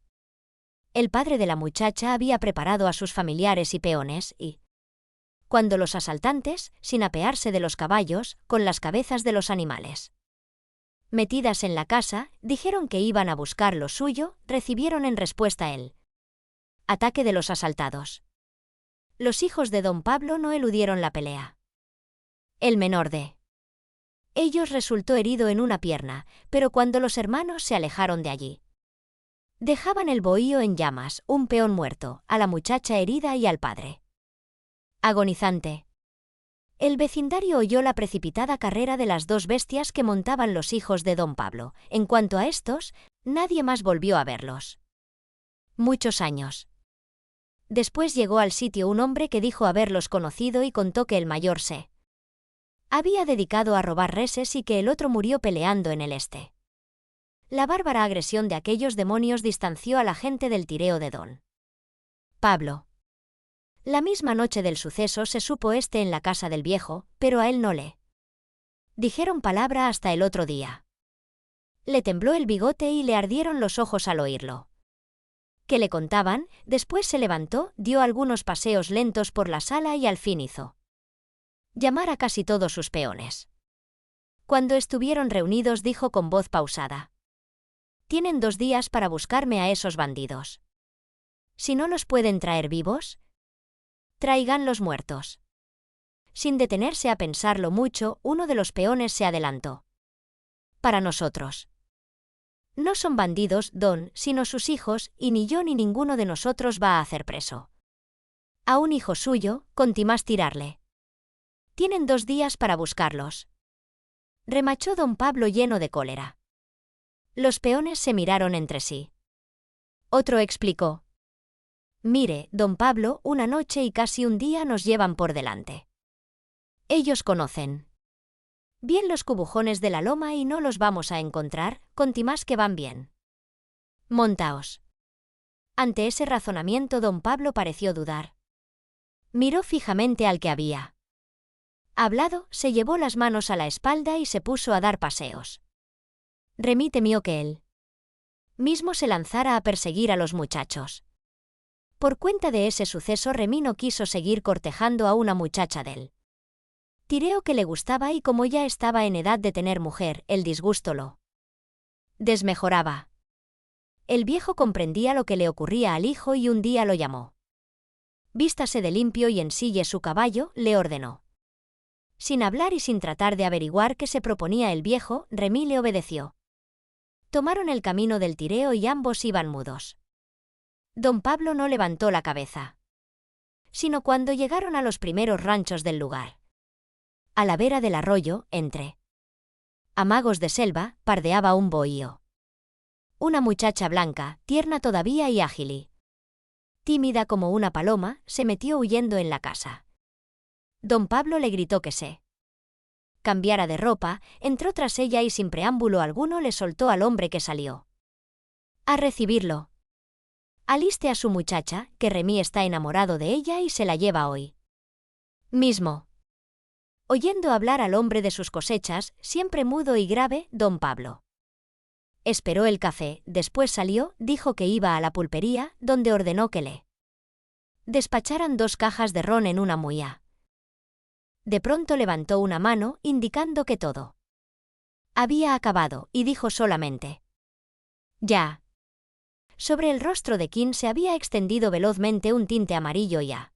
El padre de la muchacha había preparado a sus familiares y peones y cuando los asaltantes, sin apearse de los caballos, con las cabezas de los animales metidas en la casa, dijeron que iban a buscar lo suyo, recibieron en respuesta el ataque de los asaltados. Los hijos de don Pablo no eludieron la pelea. El menor de ellos resultó herido en una pierna, pero cuando los hermanos se alejaron de allí, dejaban el bohío en llamas, un peón muerto, a la muchacha herida y al padre agonizante. El vecindario oyó la precipitada carrera de las 2 bestias que montaban los hijos de don Pablo. En cuanto a estos, nadie más volvió a verlos. Muchos años después llegó al sitio un hombre que dijo haberlos conocido y contó que el mayor se había dedicado a robar reses y que el otro murió peleando en el este. La bárbara agresión de aquellos demonios distanció a la gente del Tireo de don Pablo. La misma noche del suceso se supo en la casa del viejo, pero a él no le dijeron palabra hasta el otro día. Le tembló el bigote y le ardieron los ojos al oírlo. Que le contaban, después se levantó, dio algunos paseos lentos por la sala y al fin hizo llamar a casi todos sus peones. Cuando estuvieron reunidos dijo con voz pausada: «Tienen 2 días para buscarme a esos bandidos. Si no los pueden traer vivos, traigan los muertos». Sin detenerse a pensarlo mucho, uno de los peones se adelantó. «Para nosotros. No son bandidos, don, sino sus hijos, y ni yo ni ninguno de nosotros va a hacer preso a un hijo suyo, contimás tirarle. Tienen 2 días para buscarlos», remachó don Pablo lleno de cólera. Los peones se miraron entre sí. Otro explicó: «Mire, don Pablo, una noche y casi un día nos llevan por delante. Ellos conocen bien los cubujones de la loma y no los vamos a encontrar, contimás que van bien. Montaos». Ante ese razonamiento don Pablo pareció dudar. Miró fijamente al que había hablado, se llevó las manos a la espalda y se puso a dar paseos. Remy temió que él mismo se lanzara a perseguir a los muchachos. Por cuenta de ese suceso, Remy no quiso seguir cortejando a una muchacha del tireo que le gustaba, y como ya estaba en edad de tener mujer, el disgusto lo desmejoraba. El viejo comprendía lo que le ocurría al hijo y un día lo llamó. «Vístase de limpio y ensille su caballo», le ordenó. Sin hablar y sin tratar de averiguar qué se proponía el viejo, Remy le obedeció. Tomaron el camino del tireo y ambos iban mudos. Don Pablo no levantó la cabeza, sino cuando llegaron a los primeros ranchos del lugar. A la vera del arroyo, entre amagos de selva, pardeaba un bohío. Una muchacha blanca, tierna todavía y ágil y tímida como una paloma, se metió huyendo en la casa. Don Pablo le gritó que se cambiara de ropa, entró tras ella y sin preámbulo alguno le soltó al hombre que salió a recibirlo. «Aliste a su muchacha, que Remy está enamorado de ella y se la lleva hoy mismo». Oyendo hablar al hombre de sus cosechas, siempre mudo y grave, don Pablo esperó el café, después salió, dijo que iba a la pulpería, donde ordenó que le despacharan 2 cajas de ron en una muía. De pronto levantó una mano, indicando que todo había acabado, y dijo solamente: «Ya». Sobre el rostro de Quinn se había extendido velozmente un tinte amarillo y a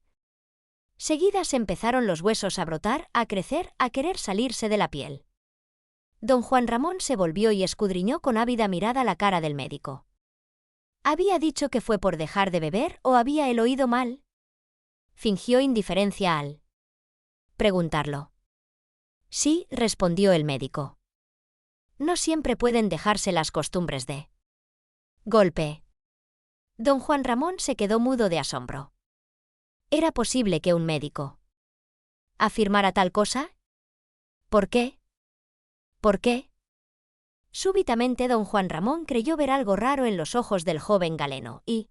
seguidas empezaron los huesos a brotar, a crecer, a querer salirse de la piel. Don Juan Ramón se volvió y escudriñó con ávida mirada la cara del médico. ¿Había dicho que fue por dejar de beber o había él oído mal? Fingió indiferencia al preguntarlo. «Sí», respondió el médico. «No siempre pueden dejarse las costumbres de golpe». Don Juan Ramón se quedó mudo de asombro. ¿Era posible que un médico afirmara tal cosa? ¿Por qué? ¿Por qué? Súbitamente don Juan Ramón creyó ver algo raro en los ojos del joven galeno y,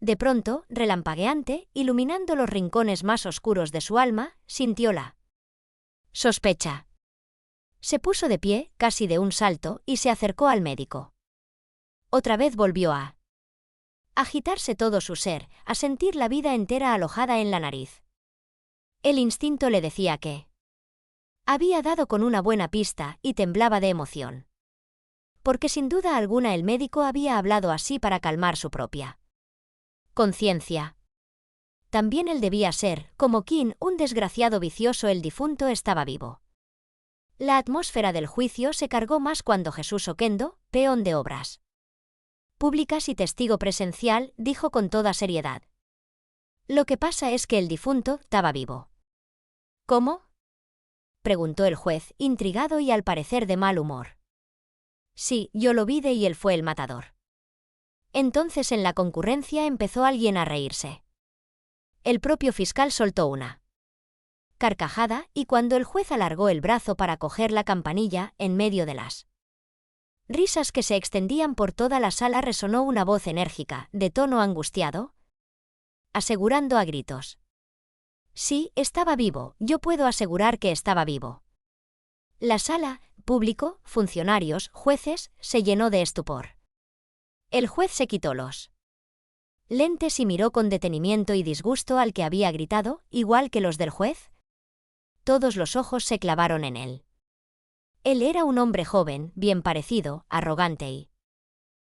de pronto, relampagueante, iluminando los rincones más oscuros de su alma, sintió la sospecha. Se puso de pie, casi de un salto, y se acercó al médico. Otra vez volvió a agitarse todo su ser, a sentir la vida entera alojada en la nariz. El instinto le decía que había dado con una buena pista y temblaba de emoción. Porque sin duda alguna el médico había hablado así para calmar su propia conciencia. También él debía ser, como Quinn, un desgraciado vicioso. El difunto estaba vivo. La atmósfera del juicio se cargó más cuando Jesús Oquendo, peón de obras públicas y testigo presencial, dijo con toda seriedad: «Lo que pasa es que el difunto estaba vivo». «¿Cómo?», preguntó el juez, intrigado y al parecer de mal humor. «Sí, yo lo vi y él fue el matador». Entonces en la concurrencia empezó alguien a reírse. El propio fiscal soltó una carcajada, y cuando el juez alargó el brazo para coger la campanilla, en medio de las risas que se extendían por toda la sala resonó una voz enérgica, de tono angustiado, asegurando a gritos: «Sí, estaba vivo, yo puedo asegurar que estaba vivo». La sala, público, funcionarios, jueces, se llenó de estupor. El juez se quitó los lentes y miró con detenimiento y disgusto al que había gritado, igual que los del juez. Todos los ojos se clavaron en él. Él era un hombre joven, bien parecido, arrogante y,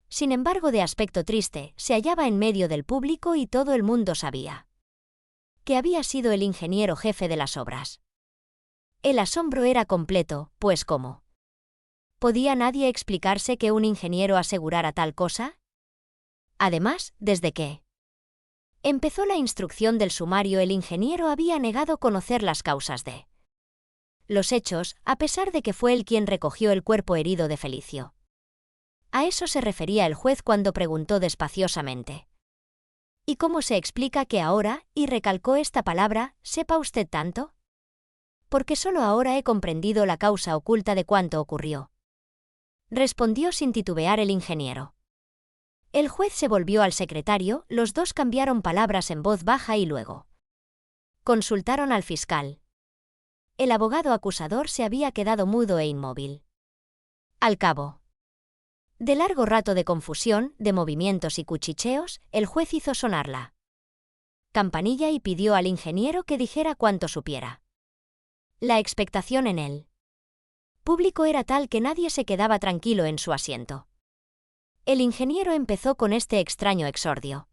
sin embargo, de aspecto triste, se hallaba en medio del público y todo el mundo sabía que había sido el ingeniero jefe de las obras. El asombro era completo, pues ¿cómo podía nadie explicarse que un ingeniero asegurara tal cosa? Además, desde que empezó la instrucción del sumario, el ingeniero había negado conocer las causas de los hechos, a pesar de que fue él quien recogió el cuerpo herido de Felicio. A eso se refería el juez cuando preguntó despaciosamente: «¿Y cómo se explica que ahora, y recalcó esta palabra, sepa usted tanto?» «Porque solo ahora he comprendido la causa oculta de cuanto ocurrió», respondió sin titubear el ingeniero. El juez se volvió al secretario, los dos cambiaron palabras en voz baja y luego consultaron al fiscal. El abogado acusador se había quedado mudo e inmóvil. Al cabo De largo rato de confusión, de movimientos y cuchicheos, el juez hizo sonar la campanilla y pidió al ingeniero que dijera cuanto supiera. La expectación en el público era tal que nadie se quedaba tranquilo en su asiento. El ingeniero empezó con este extraño exordio.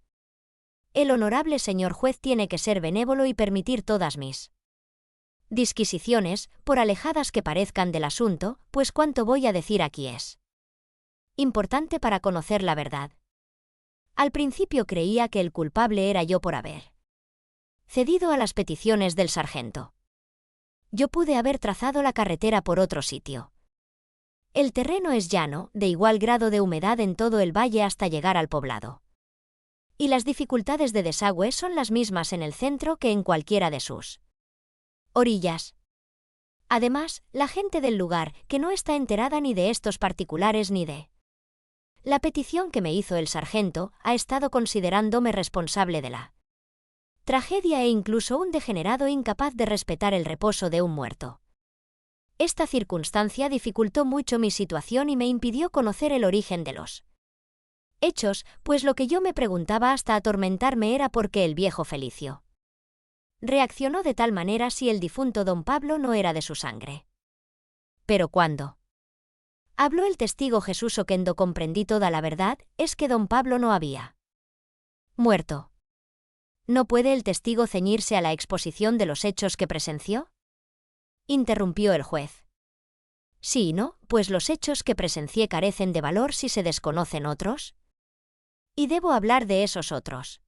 El honorable señor juez tiene que ser benévolo y permitir todas mis disquisiciones, por alejadas que parezcan del asunto, pues cuanto voy a decir aquí es importante para conocer la verdad. Al principio creía que el culpable era yo por haber cedido a las peticiones del sargento. Yo pude haber trazado la carretera por otro sitio. El terreno es llano, de igual grado de humedad en todo el valle hasta llegar al poblado. Y las dificultades de desagüe son las mismas en el centro que en cualquiera de sus orillas. Además, la gente del lugar, que no está enterada ni de estos particulares ni de la petición que me hizo el sargento, ha estado considerándome responsable de la tragedia e incluso un degenerado incapaz de respetar el reposo de un muerto. Esta circunstancia dificultó mucho mi situación y me impidió conocer el origen de los hechos, pues lo que yo me preguntaba hasta atormentarme era por qué el viejo Felicio reaccionó de tal manera si el difunto don Pablo no era de su sangre. Pero cuando habló el testigo Jesús Oquendo comprendí toda la verdad, es que don Pablo no había muerto. ¿No puede el testigo ceñirse a la exposición de los hechos que presenció?, interrumpió el juez. Sí y no, pues los hechos que presencié carecen de valor si se desconocen otros. Y debo hablar de esos otros.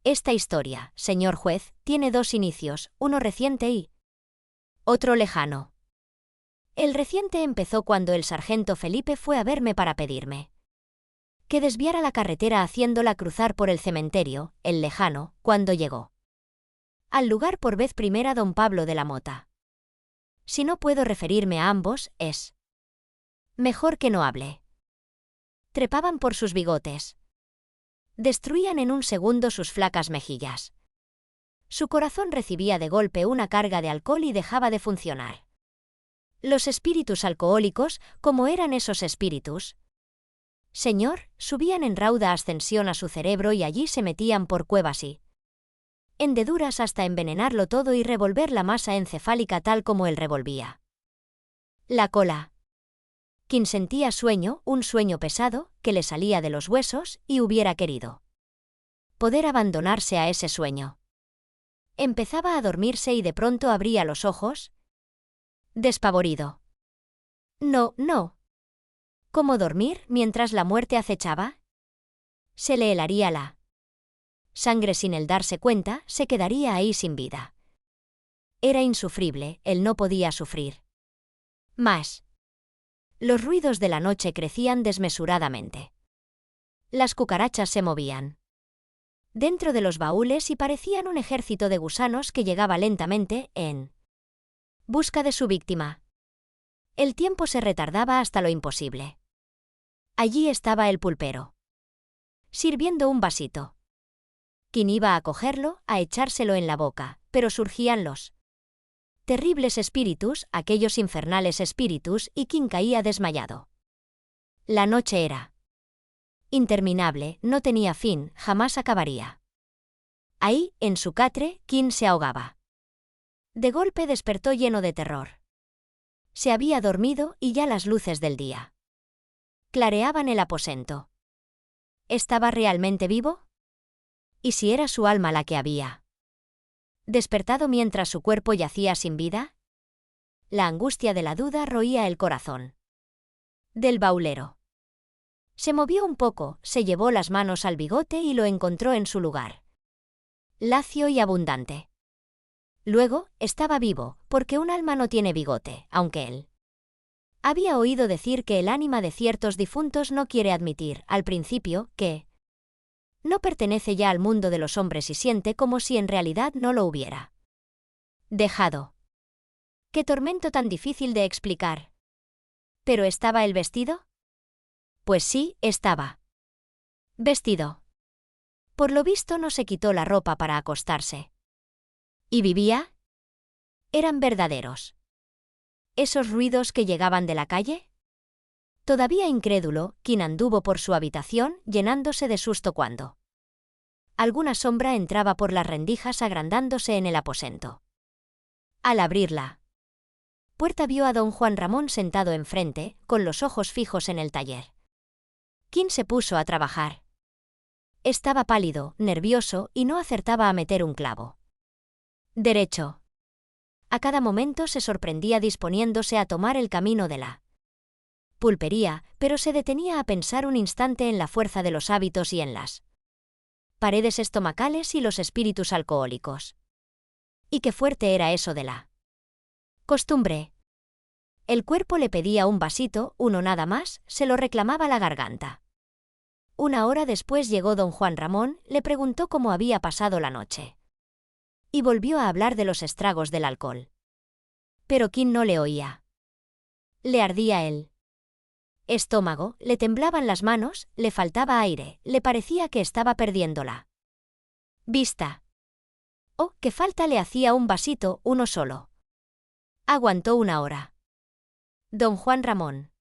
Esta historia, señor juez, tiene dos inicios, uno reciente y otro lejano. El reciente empezó cuando el sargento Felipe fue a verme para pedirme que desviara la carretera haciéndola cruzar por el cementerio, el lejano, cuando llegó al lugar por vez primera don Pablo de la Mota. Si no puedo referirme a ambos, es mejor que no hable. Trepaban por sus bigotes. Destruían en un segundo sus flacas mejillas. Su corazón recibía de golpe una carga de alcohol y dejaba de funcionar. Los espíritus alcohólicos, como eran esos espíritus, señor, subían en rauda ascensión a su cerebro y allí se metían por cuevas y hendeduras hasta envenenarlo todo y revolver la masa encefálica tal como él revolvía la cola. Quien sentía sueño, un sueño pesado, que le salía de los huesos, y hubiera querido poder abandonarse a ese sueño. Empezaba a dormirse y de pronto abría los ojos, despavorido. No, no. ¿Cómo dormir mientras la muerte acechaba? Se le helaría la sangre sin él darse cuenta, se quedaría ahí sin vida. Era insufrible, él no podía sufrir más. Los ruidos de la noche crecían desmesuradamente. Las cucarachas se movían dentro de los baúles y parecían un ejército de gusanos que llegaba lentamente en busca de su víctima. El tiempo se retardaba hasta lo imposible. Allí estaba el pulpero, sirviendo un vasito. Quien iba a cogerlo, a echárselo en la boca, pero surgían los terribles espíritus, aquellos infernales espíritus, y quien caía desmayado. La noche era interminable, no tenía fin, jamás acabaría. Ahí, en su catre, Quin se ahogaba. De golpe despertó lleno de terror. Se había dormido y ya las luces del día clareaban el aposento. ¿Estaba realmente vivo? ¿Y si era su alma la que había despertado mientras su cuerpo yacía sin vida? La angustia de la duda roía el corazón del baulero. Se movió un poco, se llevó las manos al bigote y lo encontró en su lugar, lacio y abundante. Luego, estaba vivo, porque un alma no tiene bigote, aunque él había oído decir que el ánima de ciertos difuntos no quiere admitir, al principio, que no pertenece ya al mundo de los hombres y siente como si en realidad no lo hubiera dejado. ¡Qué tormento tan difícil de explicar! ¿Pero estaba él vestido? Pues sí, estaba vestido. Por lo visto no se quitó la ropa para acostarse. ¿Y vivía? Eran verdaderos ¿esos ruidos que llegaban de la calle? Todavía incrédulo, Qin anduvo por su habitación, llenándose de susto cuando alguna sombra entraba por las rendijas agrandándose en el aposento. Al abrir la puerta vio a don Juan Ramón sentado enfrente, con los ojos fijos en el taller. Qin se puso a trabajar. Estaba pálido, nervioso, y no acertaba a meter un clavo derecho. A cada momento se sorprendía disponiéndose a tomar el camino de la pulpería, pero se detenía a pensar un instante en la fuerza de los hábitos y en las paredes estomacales y los espíritus alcohólicos. Y qué fuerte era eso de la costumbre. El cuerpo le pedía un vasito, uno nada más, se lo reclamaba la garganta. Una hora después llegó don Juan Ramón, le preguntó cómo había pasado la noche. Y volvió a hablar de los estragos del alcohol. Pero Qin no le oía. Le ardía el estómago, le temblaban las manos, le faltaba aire, le parecía que estaba perdiendo la vista. Oh, qué falta le hacía un vasito, uno solo. Aguantó una hora. Don Juan Ramón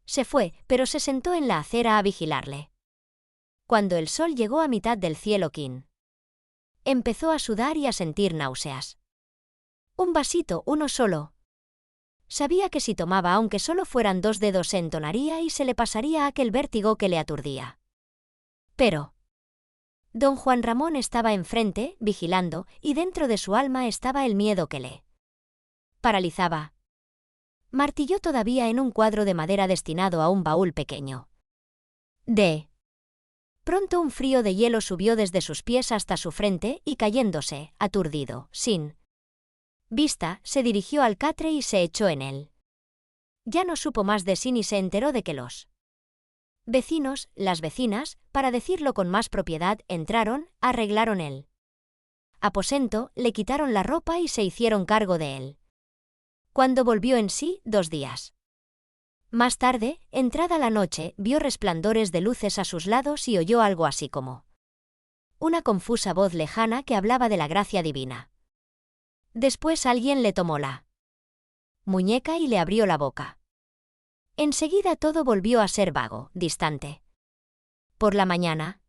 se fue, pero se sentó en la acera a vigilarle. Cuando el sol llegó a mitad del cielo, Qin empezó a sudar y a sentir náuseas. Un vasito, uno solo. Sabía que si tomaba aunque solo fueran 2 dedos se entonaría y se le pasaría aquel vértigo que le aturdía. Pero don Juan Ramón estaba enfrente, vigilando, y dentro de su alma estaba el miedo que le paralizaba. Martilló todavía en un cuadro de madera destinado a un baúl pequeño. De pronto un frío de hielo subió desde sus pies hasta su frente y cayéndose, aturdido, sin vista, se dirigió al catre y se echó en él. Ya no supo más de sí ni se enteró de que los vecinos, las vecinas, para decirlo con más propiedad, entraron, arreglaron el aposento, le quitaron la ropa y se hicieron cargo de él. Cuando volvió en sí, 2 días más tarde, entrada la noche, vio resplandores de luces a sus lados y oyó algo así como una confusa voz lejana que hablaba de la gracia divina. Después alguien le tomó la muñeca y le abrió la boca. Enseguida todo volvió a ser vago, distante. Por la mañana,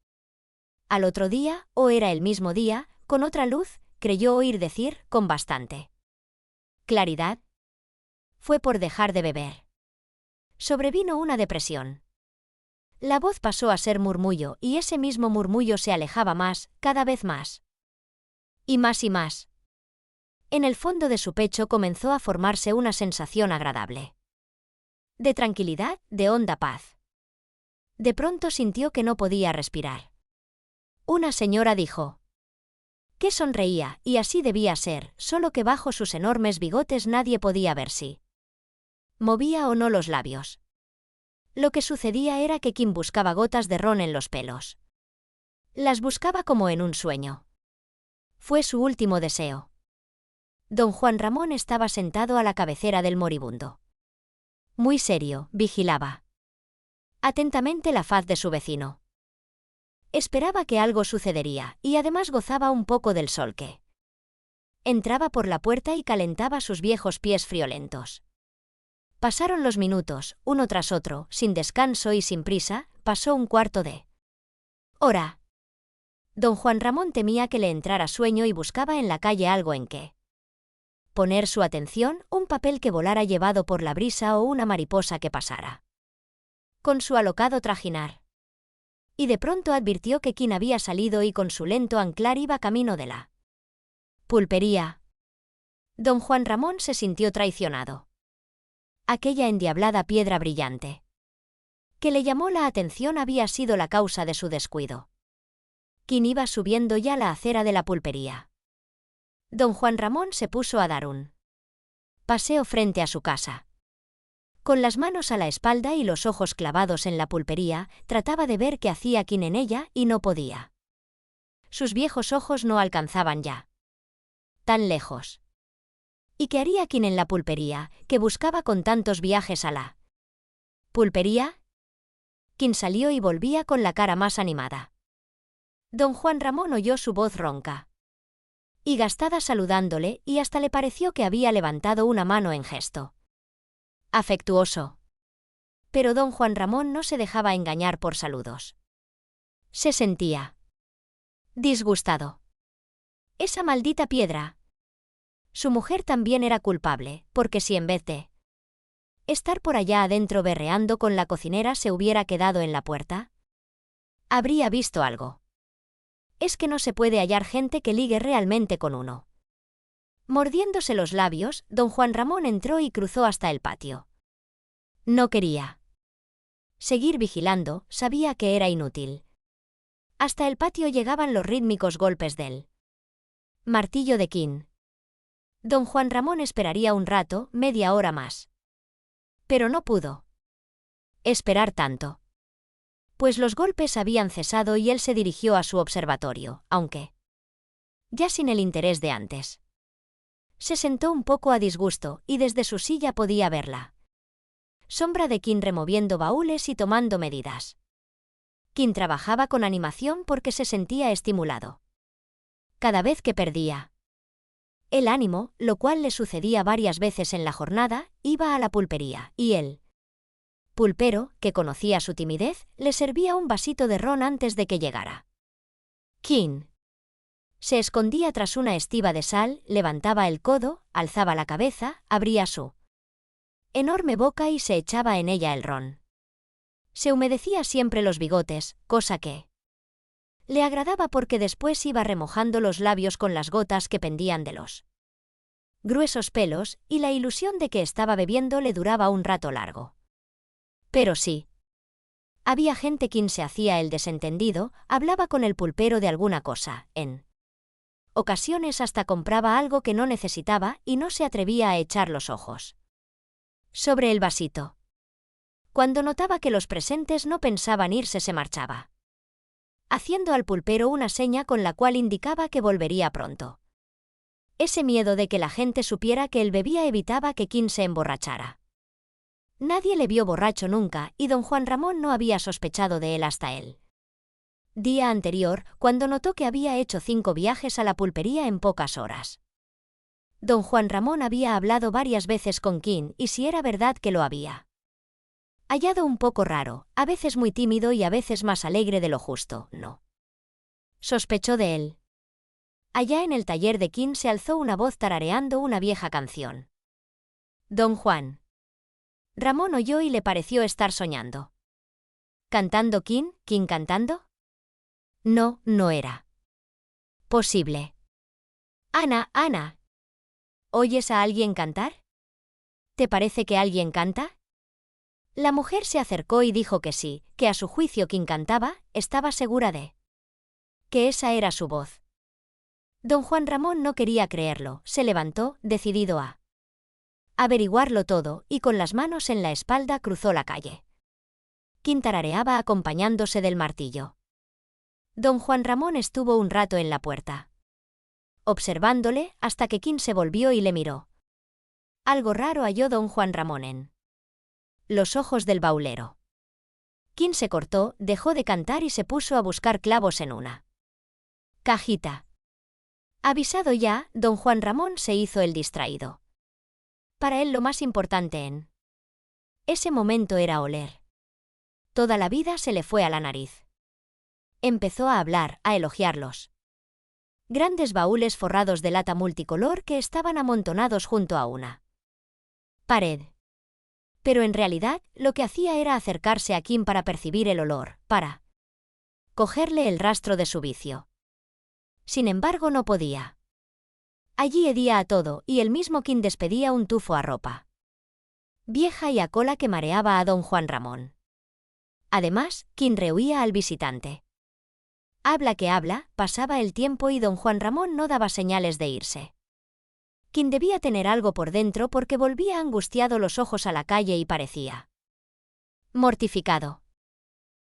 al otro día, o era el mismo día, con otra luz, creyó oír decir, con bastante claridad: fue por dejar de beber. Sobrevino una depresión. La voz pasó a ser murmullo y ese mismo murmullo se alejaba más, cada vez más. Y más y más. En el fondo de su pecho comenzó a formarse una sensación agradable. De tranquilidad, de honda paz. De pronto sintió que no podía respirar. Una señora dijo que sonreía, y así debía ser, solo que bajo sus enormes bigotes nadie podía ver si movía o no los labios. Lo que sucedía era que Qin buscaba gotas de ron en los pelos. Las buscaba como en un sueño. Fue su último deseo. Don Juan Ramón estaba sentado a la cabecera del moribundo. Muy serio, vigilaba atentamente la faz de su vecino. Esperaba que algo sucedería, y además gozaba un poco del sol que entraba por la puerta y calentaba sus viejos pies friolentos. Pasaron los minutos, uno tras otro, sin descanso y sin prisa, pasó un cuarto de hora. Don Juan Ramón temía que le entrara sueño y buscaba en la calle algo en que poner su atención, un papel que volara llevado por la brisa o una mariposa que pasara con su alocado trajinar. Y de pronto advirtió que Qin había salido y con su lento anclar iba camino de la pulpería. Don Juan Ramón se sintió traicionado. Aquella endiablada piedra brillante que le llamó la atención había sido la causa de su descuido. Qin iba subiendo ya la acera de la pulpería. Don Juan Ramón se puso a dar un paseo frente a su casa. Con las manos a la espalda y los ojos clavados en la pulpería, trataba de ver qué hacía Qin en ella y no podía. Sus viejos ojos no alcanzaban ya tan lejos. ¿Y qué haría Qin en la pulpería, que buscaba con tantos viajes a la pulpería? Qin salió y volvía con la cara más animada. Don Juan Ramón oyó su voz ronca y gastada saludándole, y hasta le pareció que había levantado una mano en gesto afectuoso. Pero don Juan Ramón no se dejaba engañar por saludos. Se sentía disgustado. Esa maldita piedra. Su mujer también era culpable, porque si en vez de estar por allá adentro berreando con la cocinera se hubiera quedado en la puerta, habría visto algo. Es que no se puede hallar gente que ligue realmente con uno. Mordiéndose los labios, don Juan Ramón entró y cruzó hasta el patio. No quería seguir vigilando, sabía que era inútil. Hasta el patio llegaban los rítmicos golpes del martillo de Quinn. Don Juan Ramón esperaría un rato, media hora más. Pero no pudo esperar tanto. Pues los golpes habían cesado y él se dirigió a su observatorio, aunque ya sin el interés de antes. Se sentó un poco a disgusto y desde su silla podía verla sombra de Quinn removiendo baúles y tomando medidas. Quinn trabajaba con animación porque se sentía estimulado. Cada vez que perdía el ánimo, lo cual le sucedía varias veces en la jornada, iba a la pulpería, y el pulpero, que conocía su timidez, le servía un vasito de ron antes de que llegara. Quinn se escondía tras una estiba de sal, levantaba el codo, alzaba la cabeza, abría su enorme boca y se echaba en ella el ron. Se humedecía siempre los bigotes, cosa que le agradaba porque después iba remojando los labios con las gotas que pendían de los gruesos pelos, y la ilusión de que estaba bebiendo le duraba un rato largo. Pero sí. Había gente quien se hacía el desentendido, hablaba con el pulpero de alguna cosa, en ocasiones hasta compraba algo que no necesitaba y no se atrevía a echar los ojos sobre el vasito. Cuando notaba que los presentes no pensaban irse se marchaba, haciendo al pulpero una seña con la cual indicaba que volvería pronto. Ese miedo de que la gente supiera que él bebía evitaba que Quinn se emborrachara. Nadie le vio borracho nunca y don Juan Ramón no había sospechado de él hasta el día anterior, cuando notó que había hecho 5 viajes a la pulpería en pocas horas. Don Juan Ramón había hablado varias veces con Quinn y si era verdad que lo había hallado un poco raro, a veces muy tímido y a veces más alegre de lo justo, no sospechó de él. Allá en el taller de Quinn se alzó una voz tarareando una vieja canción. Don Juan Ramón oyó y le pareció estar soñando. ¿Cantando Quinn? ¿Quinn cantando? No, no era posible. Ana, Ana. ¿Oyes a alguien cantar? ¿Te parece que alguien canta? La mujer se acercó y dijo que sí, que a su juicio Quinn cantaba, estaba segura de que esa era su voz. Don Juan Ramón no quería creerlo, se levantó, decidido a averiguarlo todo, y con las manos en la espalda cruzó la calle. Quinn tarareaba acompañándose del martillo. Don Juan Ramón estuvo un rato en la puerta, observándole, hasta que Quinn se volvió y le miró. Algo raro halló don Juan Ramón en los ojos del baulero. Quinn se cortó, dejó de cantar y se puso a buscar clavos en una cajita. Avisado ya, don Juan Ramón se hizo el distraído. Para él lo más importante en ese momento era oler. Toda la vida se le fue a la nariz. Empezó a hablar, a elogiarlos grandes baúles forrados de lata multicolor que estaban amontonados junto a una pared. Pero en realidad, lo que hacía era acercarse a Quinn para percibir el olor, para cogerle el rastro de su vicio. Sin embargo, no podía. Allí hedía a todo, y el mismo Quinn despedía un tufo a ropa vieja y a cola que mareaba a don Juan Ramón. Además, Quinn rehuía al visitante. Habla que habla, pasaba el tiempo y don Juan Ramón no daba señales de irse. Quinn debía tener algo por dentro porque volvía angustiado los ojos a la calle y parecía mortificado.